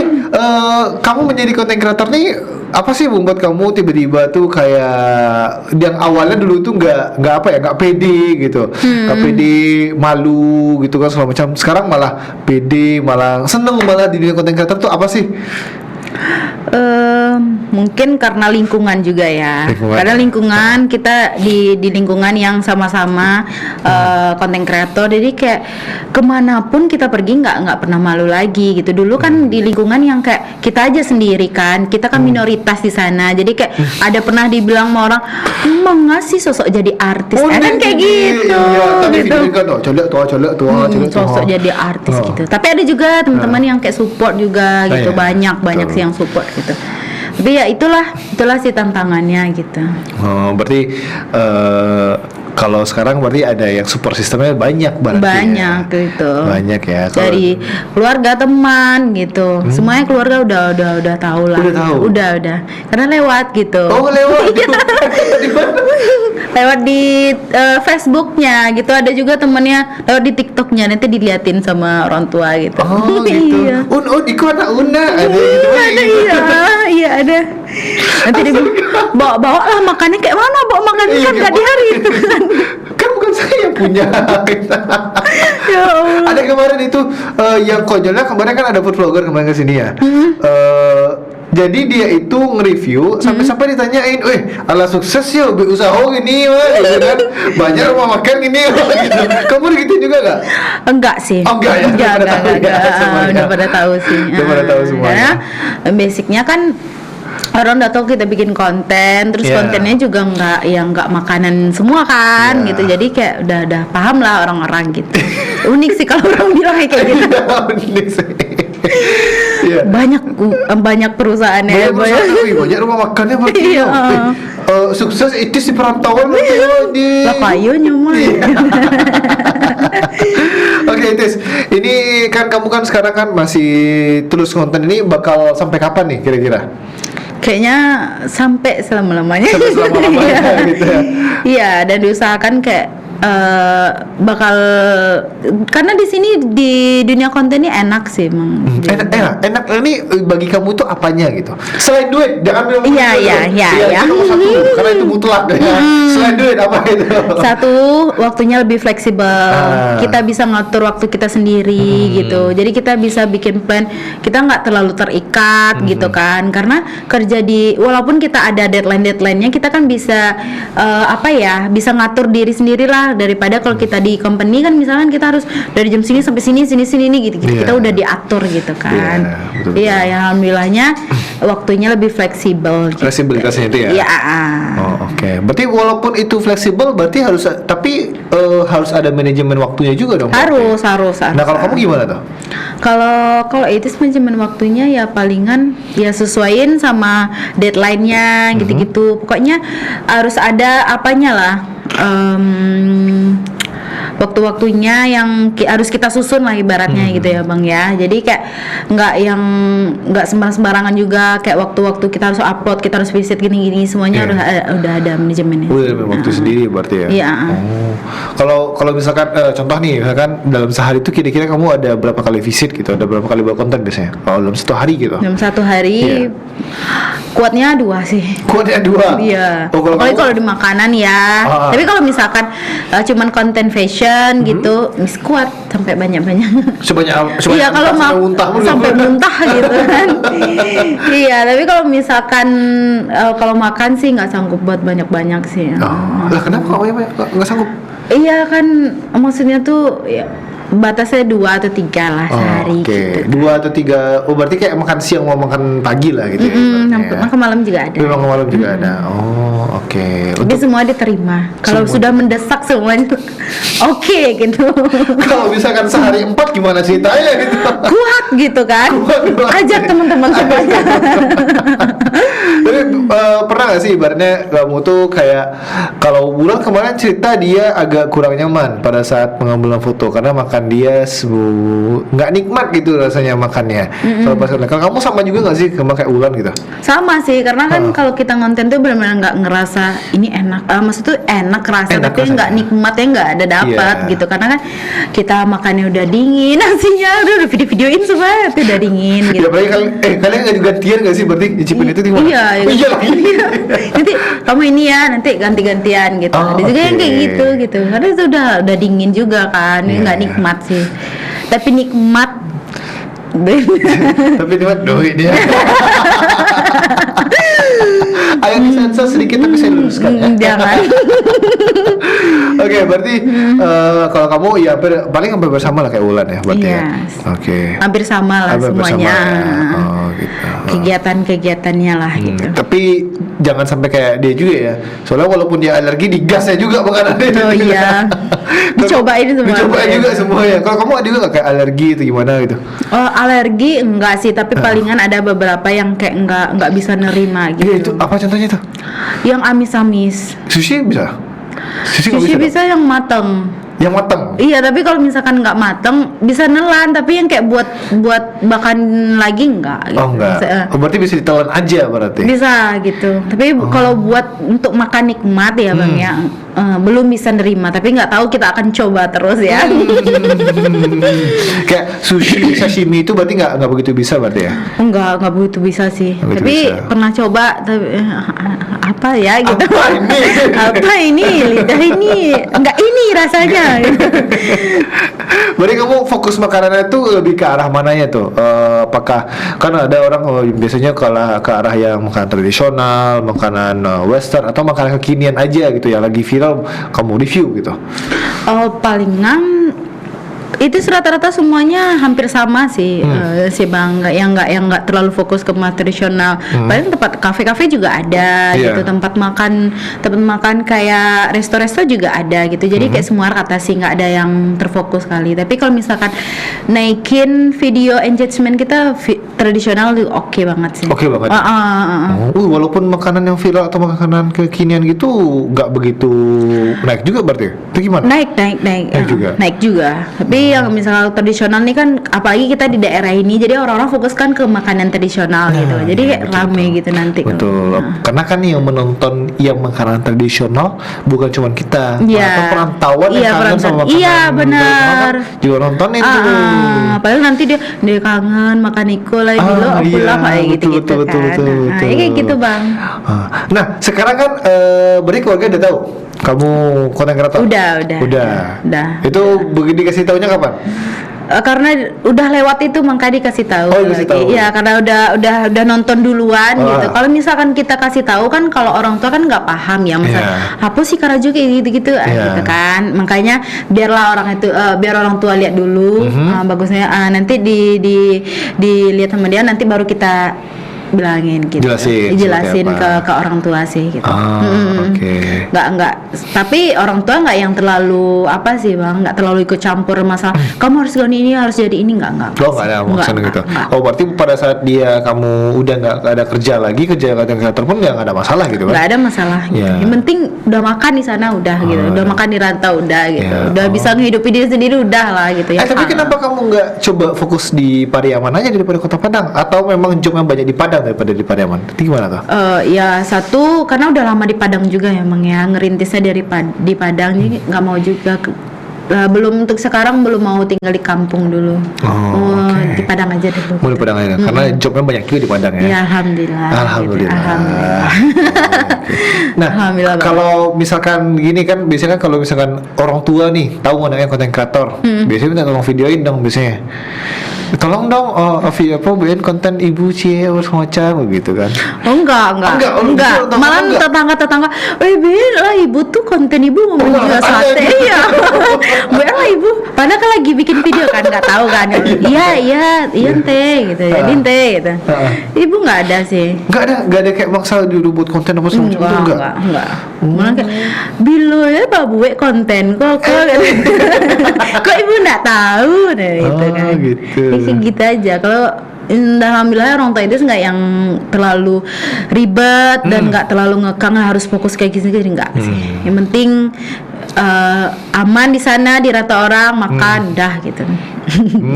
[SPEAKER 2] kamu menjadi konten kreator nih apa sih membuat kamu tiba-tiba tuh kayak yang awalnya dulu tuh nggak pede gitu, nggak pede, malu gitu kan segala macam. Sekarang malah pede, malah seneng malah di dunia konten kreator tuh apa sih?
[SPEAKER 3] Mungkin karena lingkungan juga ya. Karena lingkungan kita di lingkungan yang sama-sama konten kreator, jadi kayak kemanapun kita pergi nggak pernah malu lagi gitu. Dulu kan di lingkungan yang kayak kita aja sendiri kan, kita kan minoritas di sana, jadi kayak ada pernah dibilang sama orang, emang nggak sih sosok jadi artis, kan kayak gitu. Gitu. Sosok jadi artis gitu. Tapi ada juga teman-teman yang kayak support juga gitu, banyak sih yang support gitu. Tapi ya itulah sih tantangannya gitu.
[SPEAKER 2] Oh, berarti kalau sekarang berarti ada yang support sistemnya banyak berarti.
[SPEAKER 3] Banyak
[SPEAKER 2] ya.
[SPEAKER 3] gitu.
[SPEAKER 2] Banyak ya.
[SPEAKER 3] Dari keluarga, teman gitu. Semuanya keluarga udah tahu lah.
[SPEAKER 2] Udah tahu.
[SPEAKER 3] Udah. Karena lewat gitu.
[SPEAKER 2] Oh, lewat.
[SPEAKER 3] Lewat di Facebooknya gitu. Ada juga temannya lewat di TikToknya, nanti diliatin sama orang tua gitu.
[SPEAKER 2] Oh, gitu.
[SPEAKER 3] Iya.
[SPEAKER 2] Iku anak Una ada gitu.
[SPEAKER 3] Iya ada. Nanti dia bawa lah makannya kayak mana, bawa makannya kan gak di hari itu kan.
[SPEAKER 2] Kan bukan saya yang punya.
[SPEAKER 3] Ya Allah.
[SPEAKER 2] Ada kemarin itu yang konyolnya, kemarin kan ada food vlogger kemarin kesini ya. Jadi dia itu nge-review sampai ditanyain, ala sukses ya usaha gini mah, gitu kan. Banyak rumah makan gini gitu. Kamu gitu juga gak?
[SPEAKER 3] Enggak sih.
[SPEAKER 2] Oh, enggak ya?
[SPEAKER 3] Udah pada tahu sih.
[SPEAKER 2] Udah pada tahu semuanya.
[SPEAKER 3] Karena basicnya kan orang udah tahu kita bikin konten, terus kontennya juga nggak makanan semua kan, gitu. Jadi kayak udah paham lah orang-orang gitu. Unik sih kalau orang bilang kayak gitu.
[SPEAKER 2] Unik sih.
[SPEAKER 3] Banyak perusahaannya,
[SPEAKER 2] banyak rumah makannya berarti.
[SPEAKER 3] Iya.
[SPEAKER 2] Sukses itu si perantauan di.
[SPEAKER 3] Lah kayu nyuma.
[SPEAKER 2] Oke, Tis. Ini kan kamu kan sekarang kan masih terus konten ini bakal sampai kapan nih kira-kira?
[SPEAKER 3] Kayaknya sampai selama-lamanya.
[SPEAKER 2] Sampai selama-lamanya gitu ya.
[SPEAKER 3] Iya, dan diusahakan kayak bakal, karena di sini di dunia konten ini enak sih emang.
[SPEAKER 2] Enak ini bagi kamu tuh apanya gitu? Selain duit, jangan bilang
[SPEAKER 3] Iya.
[SPEAKER 2] Nomor satu, karena itu mutlak ya. Selain duit apa itu?
[SPEAKER 3] Satu, waktunya lebih fleksibel. Kita bisa ngatur waktu kita sendiri gitu. Jadi kita bisa bikin plan. Kita nggak terlalu terikat gitu kan. Karena kerja walaupun kita ada deadline-nya, kita kan bisa bisa ngatur diri sendiri lah, daripada kalau kita di company kan misalkan kita harus dari jam sini sampai sini gitu. Kita udah diatur gitu kan. Iya, ya alhamdulillahnya waktunya lebih fleksibel gitu.
[SPEAKER 2] Fleksibilitasnya itu ya?
[SPEAKER 3] Iya.
[SPEAKER 2] Oh, oke. Berarti walaupun itu fleksibel berarti harus ada manajemen waktunya juga dong?
[SPEAKER 3] Harus.
[SPEAKER 2] Nah, kalau kamu gimana tuh?
[SPEAKER 3] Kalau itu manajemen waktunya ya palingan ya sesuaiin sama deadline-nya gitu-gitu. Pokoknya harus ada apanya lah. Waktu-waktunya yang harus kita susun lah ibaratnya gitu ya Bang ya. Jadi kayak nggak sembarangan juga, kayak waktu-waktu kita harus upload, kita harus visit gini-gini semuanya udah ada manajemennya.
[SPEAKER 2] Udah ada waktu sendiri berarti ya.
[SPEAKER 3] Iya.
[SPEAKER 2] Kalau misalkan contoh nih, misalkan dalam sehari itu kira-kira kamu ada berapa kali visit gitu? Ada berapa kali buat konten biasanya? Kalau dalam satu hari gitu?
[SPEAKER 3] Dalam satu hari kuatnya 2 sih.
[SPEAKER 2] Kuatnya 2?
[SPEAKER 3] Iya.
[SPEAKER 2] Apalagi
[SPEAKER 3] kalau di makanan ya. Tapi kalau misalkan cuman konten fashion gitu, kuat sampai banyak-banyak.
[SPEAKER 2] Iya,
[SPEAKER 3] kalau sampai muntah gitu kan. Iya, tapi kalau misalkan kalau makan sih nggak sanggup buat banyak-banyak sih.
[SPEAKER 2] Lah kenapa kamu nggak sanggup?
[SPEAKER 3] Iya kan, maksudnya tuh ya, batasnya 2 atau 3 lah sehari gitu.
[SPEAKER 2] 2 atau 3. Oh, berarti kayak makan siang mau makan pagi lah gitu ya.
[SPEAKER 3] Makan malam juga ada.
[SPEAKER 2] Makan malam juga ada. Oh, oke.
[SPEAKER 3] Tapi semua diterima. Kalau sudah mendesak semuanya oke gitu.
[SPEAKER 2] Kalau misalkan sehari 4 gimana ceritanya gitu?
[SPEAKER 3] Kuat gitu kan. Ajak teman-teman semuanya.
[SPEAKER 2] Tapi pernah gak sih ibaratnya kamu tuh kayak kalau bulan kemarin cerita dia agak kurang nyaman pada saat pengambilan foto karena makan dia nggak nikmat gitu rasanya makannya. Kalau kamu sama juga nggak sih sama kayak Ulan gitu?
[SPEAKER 3] Sama sih, karena kan kalau kita ngonten tuh benar-benar nggak ngerasa ini enak. Maksud tuh enak rasa, tapi nggak nikmatnya nggak ada dapat gitu. Karena kan kita makannya udah dingin, nasinya udah video-videoin semua itu udah dingin gitu.
[SPEAKER 2] Ya berarti kalian nggak gantian nggak sih berarti nyicipin itu di mana?
[SPEAKER 3] Iya. Nanti kamu ini ya, nanti ganti-gantian gitu. Ada juga yang kayak gitu. Karena itu udah dingin juga kan, nggak nikmat sih. Tapi nikmat
[SPEAKER 2] Tapi cuma duit dia. Agak disensor sedikit tapi saya luruskan ya.
[SPEAKER 3] Jangan.
[SPEAKER 2] Oke, berarti kalau kamu ya paling hampir bersama lah kayak Wulan ya, berarti ya.
[SPEAKER 3] Yes.
[SPEAKER 2] Oke.
[SPEAKER 3] Hampir sama lah
[SPEAKER 2] Hampir bersama
[SPEAKER 3] semuanya.
[SPEAKER 2] ya. Oh, gitu.
[SPEAKER 3] Kegiatan-kegiatannya lah gitu.
[SPEAKER 2] Tapi jangan sampai kayak dia juga ya. Soalnya walaupun dia alergi, digasnya juga makanannya.
[SPEAKER 3] Oh iya. Dicobain semua.
[SPEAKER 2] Dicobain juga semuanya. Kalau kamu ada juga nggak kayak alergi atau gimana gitu?
[SPEAKER 3] Oh, alergi enggak sih, tapi palingan ada beberapa yang kayak enggak bisa nerima gitu.
[SPEAKER 2] Iya, itu apa contohnya tuh?
[SPEAKER 3] Yang amis-amis.
[SPEAKER 2] Sushi bisa? Sushi nggak
[SPEAKER 3] Sushi
[SPEAKER 2] bisa?
[SPEAKER 3] bisa yang mateng.
[SPEAKER 2] Yang matang?
[SPEAKER 3] Iya, tapi kalau misalkan nggak mateng bisa nelan, tapi yang kayak buat makan lagi enggak gitu.
[SPEAKER 2] Oh enggak. Oh, berarti bisa ditelan aja berarti.
[SPEAKER 3] Bisa gitu. Tapi kalau buat untuk makan nikmat ya Bang ya, belum bisa nerima. Tapi nggak tahu, kita akan coba terus ya.
[SPEAKER 2] Kayak sushi, sashimi itu berarti nggak begitu bisa berarti ya?
[SPEAKER 3] Enggak begitu bisa sih.
[SPEAKER 2] Nggak begitu
[SPEAKER 3] Tapi
[SPEAKER 2] bisa.
[SPEAKER 3] pernah coba, tapi apa ya gitu.
[SPEAKER 2] Apa ini?
[SPEAKER 3] Apa ini? Lidah ini enggak ini rasanya.
[SPEAKER 2] Berarti kamu fokus makanannya itu lebih ke arah mananya tuh? Apakah kan ada orang biasanya kalau ke arah yang makanan tradisional, makanan western, atau makanan kekinian aja gitu yang lagi viral kamu review gitu?
[SPEAKER 3] Palingan itu rata-rata semuanya hampir sama sih, sih Bang. Nggak terlalu fokus ke makanan tradisional. Paling tempat kafe-kafe juga ada
[SPEAKER 2] Iya.
[SPEAKER 3] gitu, tempat makan kayak resto-resto juga ada gitu. Jadi kayak semua rata sih, nggak ada yang terfokus kali. Tapi kalau misalkan naikin video engagement kita tradisional itu oke banget sih.
[SPEAKER 2] Oke banget. Walaupun makanan yang viral atau makanan kekinian gitu nggak begitu naik juga berarti? Itu gimana?
[SPEAKER 3] Naik
[SPEAKER 2] juga.
[SPEAKER 3] naik juga. Tapi yang misalnya tradisional nih kan, apalagi kita di daerah ini, jadi orang-orang fokus kan ke makanan tradisional gitu. Jadi kayak rame gitu nanti.
[SPEAKER 2] Betul. Karena kan yang menonton yang makanan tradisional bukan cuma kita,
[SPEAKER 3] Iya.
[SPEAKER 2] atau perantauan yang
[SPEAKER 3] Iya,
[SPEAKER 2] kangen
[SPEAKER 3] perantauan.
[SPEAKER 2] sama makanan
[SPEAKER 3] Iya, benar.
[SPEAKER 2] tradisional kan juga nontonin tuh.
[SPEAKER 3] Padahal nanti dia kangen makan iko lagi lo, aku
[SPEAKER 2] iya,
[SPEAKER 3] lah kayak gitu-gitu
[SPEAKER 2] betul,
[SPEAKER 3] kan. Nah, ya kayak gitu Bang.
[SPEAKER 2] Nah, sekarang kan berarti keluarga udah tahu kamu konten kreator? Udah. Itu begitu dikasih tahunya kapan?
[SPEAKER 3] Karena udah lewat itu makanya dikasih tahu
[SPEAKER 2] Oh, dikasih tahu.
[SPEAKER 3] Iya, karena udah nonton duluan gitu. Kalau misalkan kita kasih tahu kan, kalau orang tua kan nggak paham ya, masa apa sih Karajo kayak gitu-gitu gitu kan. Makanya biar orang tua lihat dulu, bagusnya nanti dilihat sama dia, nanti baru kita bilangin gitu. Jelasin ke orang tua sih gitu.
[SPEAKER 2] Oke.
[SPEAKER 3] Nggak, tapi orang tua nggak yang terlalu apa sih Bang, nggak terlalu ikut campur masalah kamu harus gini, ini harus jadi ini, nggak.
[SPEAKER 2] Oh, nggak ada maksudnya gitu. Oh, berarti pada saat kamu udah nggak ada kerja lagi, kerja konten kreator pun nggak ada masalah gitu kan?
[SPEAKER 3] Nggak ada masalah gitu.
[SPEAKER 2] Yeah.
[SPEAKER 3] Yang penting udah makan di sana udah gitu, udah makan di rantau udah gitu, udah bisa ngehidupi diri sendiri udah lah gitu ya.
[SPEAKER 2] Tapi kenapa kamu nggak coba fokus di Pariaman aja daripada Kota Padang? Atau memang job yang banyak di Padang daripada di Pariaman? Itu gimana tuh?
[SPEAKER 3] Ya satu, karena udah lama di Padang juga emang ya, ngerintisnya di Padang, jadi nggak mau juga belum, untuk sekarang belum mau tinggal di kampung dulu. Di Padang aja dulu.
[SPEAKER 2] Mau di Padang aja, karena jobnya banyak juga di Padang ya.
[SPEAKER 3] Ya alhamdulillah.
[SPEAKER 2] Alhamdulillah.
[SPEAKER 3] Gitu. Alhamdulillah.
[SPEAKER 2] Nah,
[SPEAKER 3] Alhamdulillah banget.
[SPEAKER 2] kalau misalkan gini kan, biasanya kan kalau misalkan orang tua nih tahu anaknya konten kreator, biasanya minta tolong videoin dong biasanya. Tolong dong, bikin konten ibu cie semacam begitu kan?
[SPEAKER 3] Oh enggak. Malah tetangga, biar lah ibu tuh konten ibu mau menjual sate. Iya. Biar lah ibu. Padahal kan lagi bikin video kan, nggak tahu kan. Iya ente gitu. Jadi ente gitu. Ibu nggak ada sih.
[SPEAKER 2] Nggak ada kayak maksa dulu buat konten apa semacam itu enggak.
[SPEAKER 3] Malah kayak bilo ya babuwe konten kok kok ibu nggak tahu deh gitu kan.
[SPEAKER 2] Gitu.
[SPEAKER 3] Kayak gitu aja. Kalau alhamdulillah orang tua itu nggak yang terlalu ribet dan nggak terlalu ngekang harus fokus kayak gitu, nggak sih. Yang penting aman di sana, dirata orang, makan udah gitu.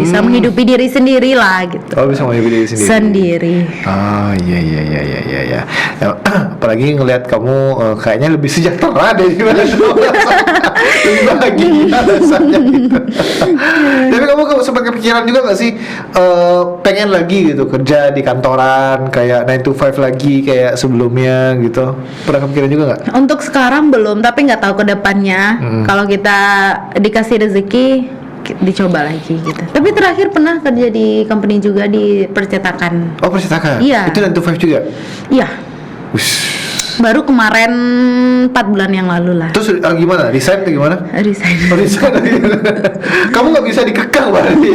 [SPEAKER 3] Bisa menghidupi diri sendiri lah gitu.
[SPEAKER 2] Oh, bisa menghidupi diri sendiri. Oh iya. Apalagi ngelihat kamu kayaknya lebih sejahtera daripada lebih bahagia rasanya gitu. Tapi kamu sempat kepikiran juga nggak sih pengen lagi gitu kerja di kantoran kayak 9 to 5 lagi kayak sebelumnya gitu? Pernah kepikiran juga nggak?
[SPEAKER 3] Untuk sekarang belum, tapi nggak tahu ke depannya. Kalau kita dikasih rezeki, dicoba lagi gitu. Tapi terakhir pernah kerja di company juga di percetakan.
[SPEAKER 2] Oh, percetakan.
[SPEAKER 3] Iya.
[SPEAKER 2] Itu 9 to 5 juga.
[SPEAKER 3] Iya.
[SPEAKER 2] Wih.
[SPEAKER 3] Baru kemarin 4 bulan yang lalu lah.
[SPEAKER 2] Terus gimana? Resign atau gimana?
[SPEAKER 3] Resign.
[SPEAKER 2] Oh, resign. Kamu nggak bisa dikekang berarti.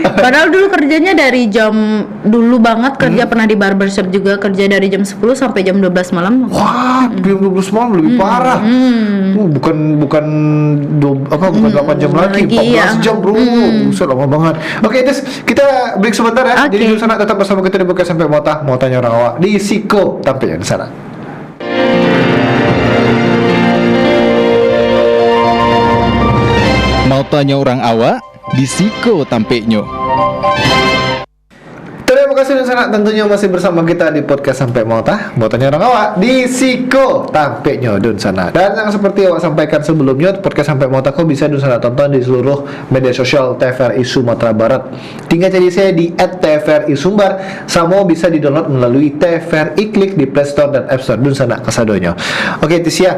[SPEAKER 3] Padahal dulu kerjanya dari jam dulu banget kerja pernah di barbershop juga, kerja dari jam 10 sampai jam 12 malam.
[SPEAKER 2] Wah, jam 12 malam lebih parah. Bukan 8 jam lagi, 14
[SPEAKER 3] iya.
[SPEAKER 2] jam bro. Buset, lama banget. Oke, terus kita break sebentar ya.
[SPEAKER 3] Oke.
[SPEAKER 2] Jadi di sana tetap bersama kita di Podcast Sampai Mota. Mau tanya orang awak di Siko tampilnya di sana.
[SPEAKER 1] Mau tanya orang awak di Siko tampeknya.
[SPEAKER 2] Terima kasih di sana, tentunya masih bersama kita di Podcast Sampai Mota. Mau tanya orang awak di Siko tampeknya dun sana. Dan yang seperti awak sampaikan sebelumnya, Podcast Sampai Mota kau bisa dun sana tonton di seluruh media sosial TVRI Sumatera Barat. Tinggal cari saya di @tvri Sumbar. Samo bisa di-download melalui TVRI Klik di Play Store dan App Store dun sana kasadonyo. Oke Tisya,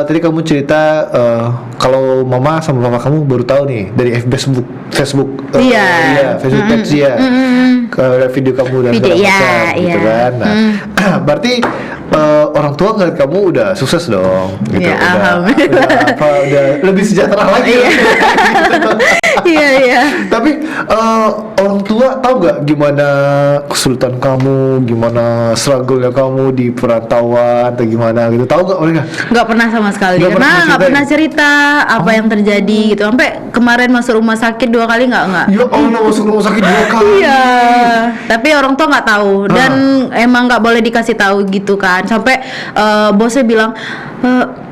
[SPEAKER 2] tadi kamu cerita kalau mama sama papa kamu baru tahu nih dari Facebook
[SPEAKER 3] Iya.
[SPEAKER 2] Facebook Page ya. Ke video kamu dan
[SPEAKER 3] Video,
[SPEAKER 2] segala
[SPEAKER 3] ya,
[SPEAKER 2] macam gitu
[SPEAKER 3] iya.
[SPEAKER 2] kan. Nah, berarti orang tua ngeliat kamu udah sukses dong gitu.
[SPEAKER 3] Ya, alhamdulillah.
[SPEAKER 2] Udah lebih sejahtera lagi.
[SPEAKER 3] Iya, iya.
[SPEAKER 2] Tapi orang tua tahu nggak gimana kesulitan kamu, gimana struggle-nya kamu di perantauan atau gimana gitu? Tahu nggak mereka?
[SPEAKER 3] Nggak pernah sama sekali.
[SPEAKER 2] Nggak pernah
[SPEAKER 3] Karena nggak
[SPEAKER 2] ceritain?
[SPEAKER 3] pernah cerita apa yang terjadi gitu. Sampai kemarin masuk rumah sakit 2 kali nggak.
[SPEAKER 2] Ya Allah, masuk rumah sakit 2 kali.
[SPEAKER 3] Iya. Tapi orang tua nggak tahu dan emang nggak boleh dikasih tahu gitu kan. Sampai bosnya bilang,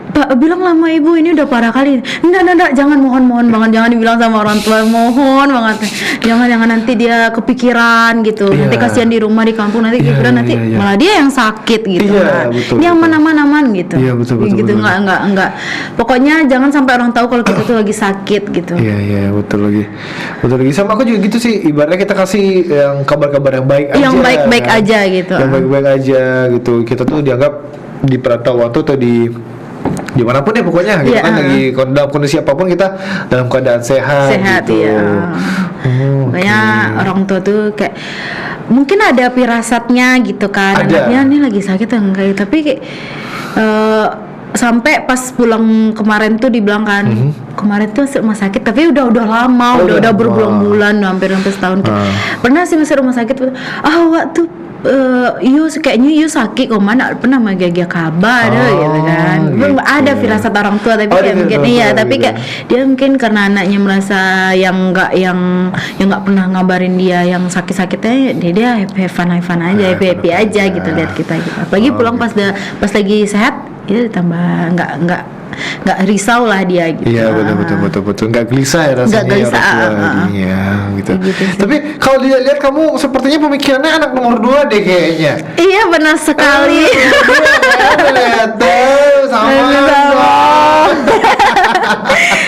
[SPEAKER 3] Pak, bilang lama ibu ini udah parah kali. Enggak, jangan, mohon banget, jangan dibilang sama orang tua, mohon banget. Jangan nanti dia kepikiran gitu.
[SPEAKER 2] Iya.
[SPEAKER 3] Nanti kasihan di rumah di kampung, nanti
[SPEAKER 2] Iya,
[SPEAKER 3] kepikiran,
[SPEAKER 2] iya,
[SPEAKER 3] nanti
[SPEAKER 2] iya.
[SPEAKER 3] malah dia yang sakit gitu
[SPEAKER 2] Iya,
[SPEAKER 3] kan.
[SPEAKER 2] betul,
[SPEAKER 3] Dia
[SPEAKER 2] betul.
[SPEAKER 3] aman gitu.
[SPEAKER 2] Iya, betul,
[SPEAKER 3] Gitu
[SPEAKER 2] betul.
[SPEAKER 3] enggak. Pokoknya jangan sampai orang tahu kalau kita tuh lagi sakit gitu.
[SPEAKER 2] Iya betul lagi sama aku juga gitu sih, ibaratnya kita kasih yang kabar-kabar yang baik aja,
[SPEAKER 3] Yang baik-baik
[SPEAKER 2] kan?
[SPEAKER 3] aja gitu.
[SPEAKER 2] Yang baik-baik aja gitu, kita tuh dianggap di perantauan tuh atau dimanapun ya pokoknya gitu
[SPEAKER 3] Iya,
[SPEAKER 2] kan, lagi dalam kondisi apapun kita dalam keadaan sehat gitu.
[SPEAKER 3] Iya. Makanya orang tua tuh kayak mungkin ada firasatnya gitu kan,
[SPEAKER 2] Ada.
[SPEAKER 3] anaknya ini lagi sakit atau enggak, tapi kayak sampai pas pulang kemarin tuh dibilang kan, kemarin tuh masuk rumah sakit, tapi udah lama,
[SPEAKER 2] Oh,
[SPEAKER 3] udah
[SPEAKER 2] udah
[SPEAKER 3] berbulan-bulan, hampir setahun. Pernah sih masuk rumah sakit, waktu kayaknya sakit kok, mana pernah magagya kabar gitu kan.
[SPEAKER 2] Gitu.
[SPEAKER 3] Ada firasat orang tua, tapi
[SPEAKER 2] Oh,
[SPEAKER 3] kayak
[SPEAKER 2] ada
[SPEAKER 3] mungkin
[SPEAKER 2] firasat
[SPEAKER 3] iya,
[SPEAKER 2] gitu.
[SPEAKER 3] tapi kayak dia mungkin karena anaknya merasa yang nggak pernah ngabarin dia yang sakitnya, dia have fun aja, happy aja gitu lihat kita gitu. Apalagi pulang pas lagi sehat, dia tambah nggak risau lah dia gitu.
[SPEAKER 2] Iya betul nggak gelisah ya rasanya.
[SPEAKER 3] Nggak gelisah,
[SPEAKER 2] orang tua. Iya gitu.
[SPEAKER 3] Kayak gitu sih.
[SPEAKER 2] Tapi kalau dilihat kamu sepertinya pemikirannya anak nomor 2 deh kayaknya.
[SPEAKER 3] Iya benar sekali.
[SPEAKER 2] Lihat tuh sama dong.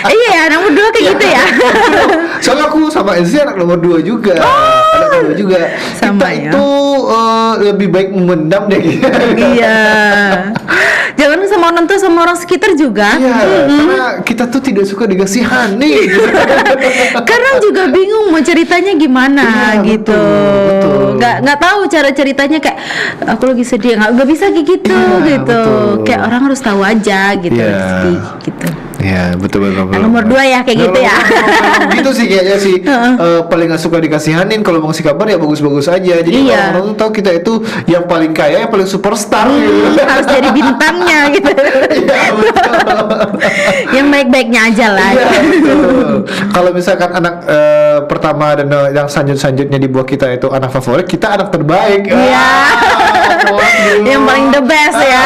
[SPEAKER 3] Iya, nomor 2 kayak gitu ya.
[SPEAKER 2] Soalnya aku sama Elsie anak nomor 2 juga. Anak nomor 2 juga.
[SPEAKER 3] Sama
[SPEAKER 2] Kita
[SPEAKER 3] ya.
[SPEAKER 2] itu lebih baik memendam deh.
[SPEAKER 3] Iya. Jangan sama orang tua, sama orang sekitar juga.
[SPEAKER 2] Iya, karena kita tuh tidak suka digasihani.
[SPEAKER 3] Karena juga bingung mau ceritanya gimana
[SPEAKER 2] Iya,
[SPEAKER 3] gitu.
[SPEAKER 2] betul.
[SPEAKER 3] Nggak tahu cara ceritanya, kayak aku lagi sedih, nggak bisa kayak gitu
[SPEAKER 2] Iya,
[SPEAKER 3] gitu.
[SPEAKER 2] betul.
[SPEAKER 3] Kayak orang harus tahu aja gitu.
[SPEAKER 2] Iya.
[SPEAKER 3] Rizky, gitu.
[SPEAKER 2] Iya betul.
[SPEAKER 3] Nah, nomor 2 ya kayak gitu ya.
[SPEAKER 2] Gitu sih kayaknya sih. Paling gak suka dikasihanin. Kalau mau ngasih kabar ya bagus-bagus aja. Jadi
[SPEAKER 3] Iya.
[SPEAKER 2] orang-orang tuh tahu kita itu yang paling kaya, yang paling superstar gitu.
[SPEAKER 3] Harus jadi bintangnya gitu.
[SPEAKER 2] Iya betul.
[SPEAKER 3] Yang baik-baiknya aja lah.
[SPEAKER 2] Iya betul. Kalau misalkan anak pertama dan yang selanjutnya di buah kita itu anak favorit, kita anak terbaik.
[SPEAKER 3] Iya.
[SPEAKER 2] Waduh.
[SPEAKER 3] Yang paling the best ya.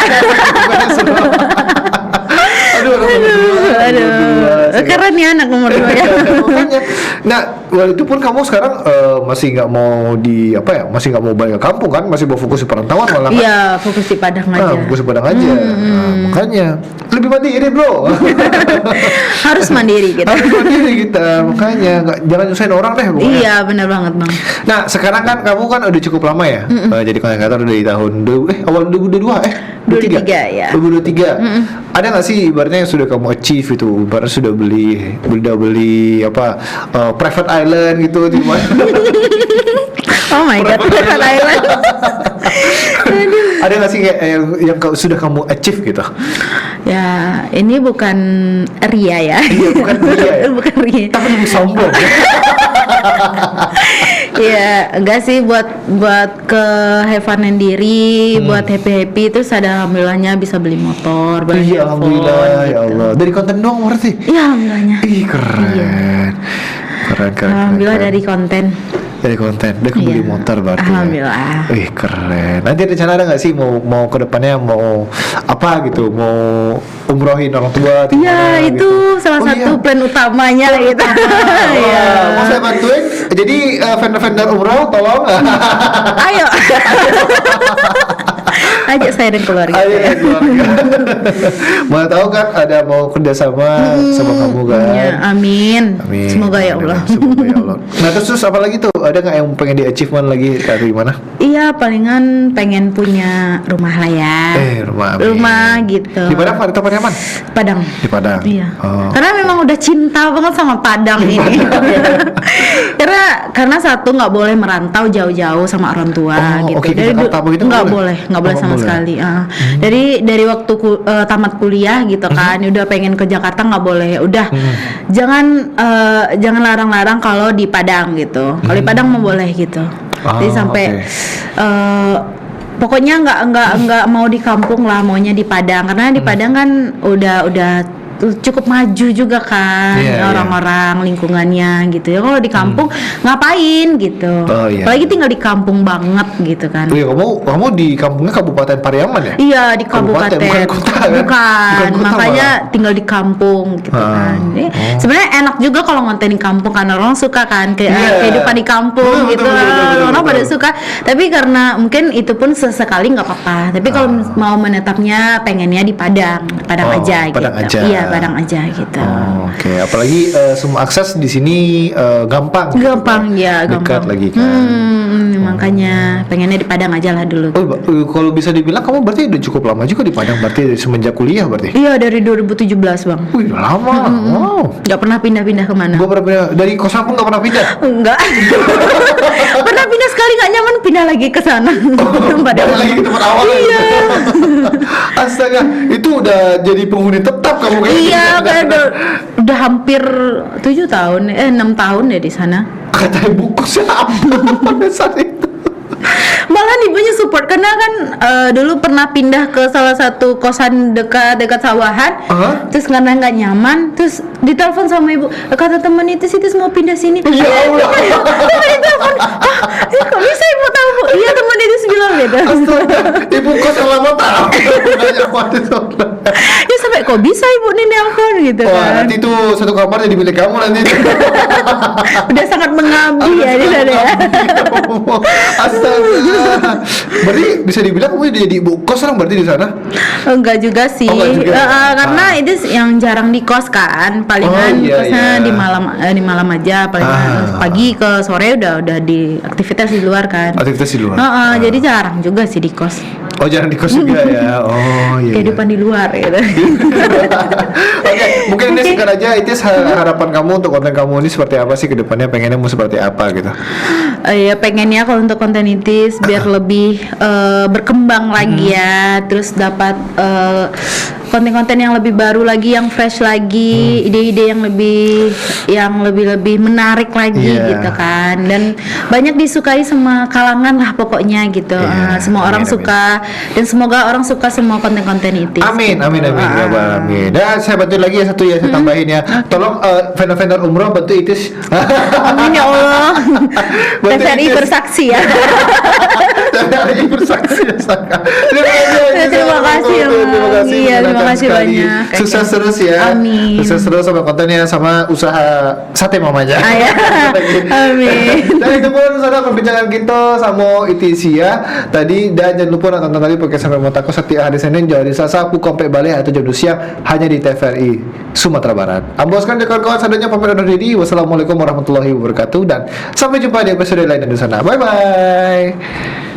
[SPEAKER 3] Aduh, keren ya anak nomor 2 ya.
[SPEAKER 2] Makanya, nah waktu itu pun kamu sekarang masih nggak mau masih nggak mau balik ke kampung kan, masih mau fokus di perantauan malah kan?
[SPEAKER 3] Iya, fokus di Padang aja.
[SPEAKER 2] Fokus di Padang aja. Nah, makanya lebih mandiri bro.
[SPEAKER 3] Harus mandiri gitu.
[SPEAKER 2] Harus mandiri kita, makanya jangan nyusahin orang deh pokoknya.
[SPEAKER 3] Iya, benar banget bang.
[SPEAKER 2] Nah sekarang kan kamu kan udah cukup lama ya, jadi konten kreator dari tahun awal 2022
[SPEAKER 3] 23 ya.
[SPEAKER 2] 2023. Ada nggak sih ibaratnya yang sudah kamu achieve itu, ibaratnya sudah beli private island gitu di mana?
[SPEAKER 3] Oh my god, Private Island.
[SPEAKER 2] Ada nggak sih kayak yang sudah kamu achieve gitu?
[SPEAKER 3] Ya, ini bukan ria ya.
[SPEAKER 2] Iya, bukan ria ya?
[SPEAKER 3] Bukan ria.
[SPEAKER 2] Tapi lebih sombong.
[SPEAKER 3] Ya, enggak sih buat ke have fun-an diri, buat happy terus ada alhamdulillahnya bisa beli motor, beli
[SPEAKER 2] Iya,
[SPEAKER 3] handphone,
[SPEAKER 2] alhamdulillah ya
[SPEAKER 3] gitu.
[SPEAKER 2] Allah. Dari konten doang berarti?
[SPEAKER 3] Iya, alhamdulillahnya.
[SPEAKER 2] Ih keren.
[SPEAKER 3] Iya.
[SPEAKER 2] Keren.
[SPEAKER 3] Alhamdulillah dari konten.
[SPEAKER 2] Dari konten, dia kebeli
[SPEAKER 3] Iya.
[SPEAKER 2] motor berarti.
[SPEAKER 3] Alhamdulillah.
[SPEAKER 2] Wih keren. Nanti rencana ada nggak sih mau ke depannya mau apa gitu? Mau umrohin orang tua? atau
[SPEAKER 3] Iya,
[SPEAKER 2] gimana
[SPEAKER 3] itu
[SPEAKER 2] gitu?
[SPEAKER 3] salah
[SPEAKER 2] Oh,
[SPEAKER 3] satu
[SPEAKER 2] iya.
[SPEAKER 3] plan utamanya gitu. Iya.
[SPEAKER 2] Mau saya bantuin? Jadi vendor-vendor umroh tolong.
[SPEAKER 3] Ayo. Ajak saya dan keluarga.
[SPEAKER 2] Ayo ya keluarga. Mau tahu kan ada mau kerjasama sama kamu kan?
[SPEAKER 3] Ya, amin.
[SPEAKER 2] Amin.
[SPEAKER 3] Semoga ya Allah.
[SPEAKER 2] Semoga ya Allah. Nah terus apa lagi tuh? Ada nggak yang pengen di achievement lagi dari mana?
[SPEAKER 3] Iya, palingan pengen punya rumah lah ya.
[SPEAKER 2] Rumah. amin.
[SPEAKER 3] Rumah gitu.
[SPEAKER 2] Di Padang atau Pariaman?
[SPEAKER 3] Padang.
[SPEAKER 2] Di Padang.
[SPEAKER 3] Iya.
[SPEAKER 2] Oh.
[SPEAKER 3] Karena memang udah cinta banget sama Padang ini. karena satu nggak boleh merantau jauh-jauh sama orang tua
[SPEAKER 2] Oh,
[SPEAKER 3] gitu.
[SPEAKER 2] oke, di Jakarta begitu
[SPEAKER 3] nggak
[SPEAKER 2] nggak
[SPEAKER 3] boleh,
[SPEAKER 2] boleh?
[SPEAKER 3] nggak boleh
[SPEAKER 2] Oh,
[SPEAKER 3] sama
[SPEAKER 2] nggak
[SPEAKER 3] sekali. Dari waktu tamat kuliah gitu kan, udah pengen ke Jakarta nggak boleh. Udah jangan larang-larang kalau di Padang gitu. Kalau di Padang mau boleh gitu. Jadi sampai pokoknya nggak mau di kampung lah, maunya di Padang karena di Padang kan udah cukup maju juga kan orang-orang lingkungannya gitu ya. Kalau di kampung ngapain gitu?
[SPEAKER 2] Oh, iya.
[SPEAKER 3] Apalagi tinggal di kampung banget gitu kan.
[SPEAKER 2] Iya, kamu di kampungnya Kabupaten Pariaman ya?
[SPEAKER 3] Iya di kabupaten,
[SPEAKER 2] bukan kota, kan?
[SPEAKER 3] bukan.
[SPEAKER 2] Bukan kota
[SPEAKER 3] Makanya
[SPEAKER 2] malah.
[SPEAKER 3] tinggal di kampung gitu kan. Jadi, sebenarnya enak juga kalau ngonten di kampung karena orang suka kan kehidupan di kampung
[SPEAKER 2] Betul,
[SPEAKER 3] gitu.
[SPEAKER 2] betul,
[SPEAKER 3] Orang pada
[SPEAKER 2] betul.
[SPEAKER 3] suka. Tapi karena mungkin itu pun sesekali nggak apa-apa. Tapi kalau mau menetapnya pengennya di Padang aja
[SPEAKER 2] Padang
[SPEAKER 3] gitu.
[SPEAKER 2] aja.
[SPEAKER 3] Iya Padang aja gitu.
[SPEAKER 2] Oke, apalagi semua akses di sini gampang. gitu
[SPEAKER 3] Gampang
[SPEAKER 2] kan?
[SPEAKER 3] ya,
[SPEAKER 2] Dekat
[SPEAKER 3] gampang.
[SPEAKER 2] lagi kan.
[SPEAKER 3] Makanya pengennya di Padang aja lah dulu.
[SPEAKER 2] Kalau bisa dibilang kamu berarti udah cukup lama juga di Padang, berarti dari semenjak kuliah berarti.
[SPEAKER 3] Iya dari 2017 bang.
[SPEAKER 2] Wih, udah lama. Wow.
[SPEAKER 3] Nggak pernah pindah-pindah kemana.
[SPEAKER 2] Gue pernah pindah dari kosan pun gak pernah pindah.
[SPEAKER 3] Enggak. Pernah pindah sekali nggak nyaman, pindah lagi ke sana.
[SPEAKER 2] Balik lagi ke tempat awal. Iya. Astaga, itu udah jadi penghuni tetap kamu kayaknya.
[SPEAKER 3] Iya, kayak udah hampir 7 tahun, 6 tahun deh di sana.
[SPEAKER 2] Kata ibuku siapa pada saat itu.
[SPEAKER 3] Malah ibunya support karena kan dulu pernah pindah ke salah satu kosan dekat sawahan. Terus karena nggak nyaman, terus ditelepon sama ibu, kata teman itu mau pindah sini.
[SPEAKER 2] Ya Allah.
[SPEAKER 3] Teman ditelepon, kok bisa ibu tahu bu? Iya teman itu bilang gitu.
[SPEAKER 2] Astaga, ibu kos yang lama tahu.
[SPEAKER 3] Ya sampai kok bisa ibu nih nelpon gitu
[SPEAKER 2] Wah,
[SPEAKER 3] kan.
[SPEAKER 2] nanti itu satu kamar jadi milik kamu nanti.
[SPEAKER 3] Udah sangat mengabdi ya di sana ya.
[SPEAKER 2] Astaga. Berarti bisa dibilang kamu jadi ibu kos sekarang berarti di sana?
[SPEAKER 3] Enggak juga sih.
[SPEAKER 2] Oh, enggak juga.
[SPEAKER 3] Karena itu yang jarang di kos kan. Palingan
[SPEAKER 2] Oh, iya,
[SPEAKER 3] kosnya
[SPEAKER 2] iya.
[SPEAKER 3] di malam aja. Palingan pagi ke sore udah di aktivitas di luar kan.
[SPEAKER 2] Aktivitas di luar.
[SPEAKER 3] Jadi jarang juga sih di kos.
[SPEAKER 2] Oh, jarang di kos juga ya. Oh, iya.
[SPEAKER 3] Kehidupan di luar gitu.
[SPEAKER 2] Oke, mungkin ini singkat aja. Itu harapan kamu untuk konten kamu ini seperti apa sih ke depannya? Pengennya mau seperti apa gitu?
[SPEAKER 3] Ya pengennya kalau untuk konten itis biar lebih berkembang lagi ya, terus dapat konten-konten yang lebih baru lagi, yang fresh lagi, ide-ide yang lebih menarik lagi gitu kan, dan banyak disukai sama kalangan lah pokoknya gitu. Semua orang suka dan semoga orang suka semua konten-konten itis.
[SPEAKER 2] Amin. Amin. Dan saya bantu lagi ya satu ya, saya tambahin ya. Tolong vendor-vendor umroh bantu itis.
[SPEAKER 3] Amin ya Allah.
[SPEAKER 2] Bantu
[SPEAKER 3] TVRI
[SPEAKER 2] itis.
[SPEAKER 3] bersaksi ya.
[SPEAKER 2] TVRI bersaksi ya.
[SPEAKER 3] Terima kasih ya, Bang.
[SPEAKER 2] Terima kasih.
[SPEAKER 3] Iya, terima Terima kasih
[SPEAKER 2] sekali.
[SPEAKER 3] banyak.
[SPEAKER 2] Sukses terus ya.
[SPEAKER 3] Amin.
[SPEAKER 2] Sukses terus sama kontennya, sama usaha sate mamanya.
[SPEAKER 3] Ya. Amin.
[SPEAKER 2] Dan itu pun saudara perbincangan kita sama Itisia tadi. Dan jangan lupa nonton tadi podcast sampai Motaku setiap hari Senin jadi Selasa pukul 4 balik atau jam 2 siang hanya di TVRI Sumatera Barat. Amboskan kawan-kawan sadanya pamit undur diri. Wassalamualaikum warahmatullahi wabarakatuh dan sampai jumpa di episode lain di sana. Bye bye.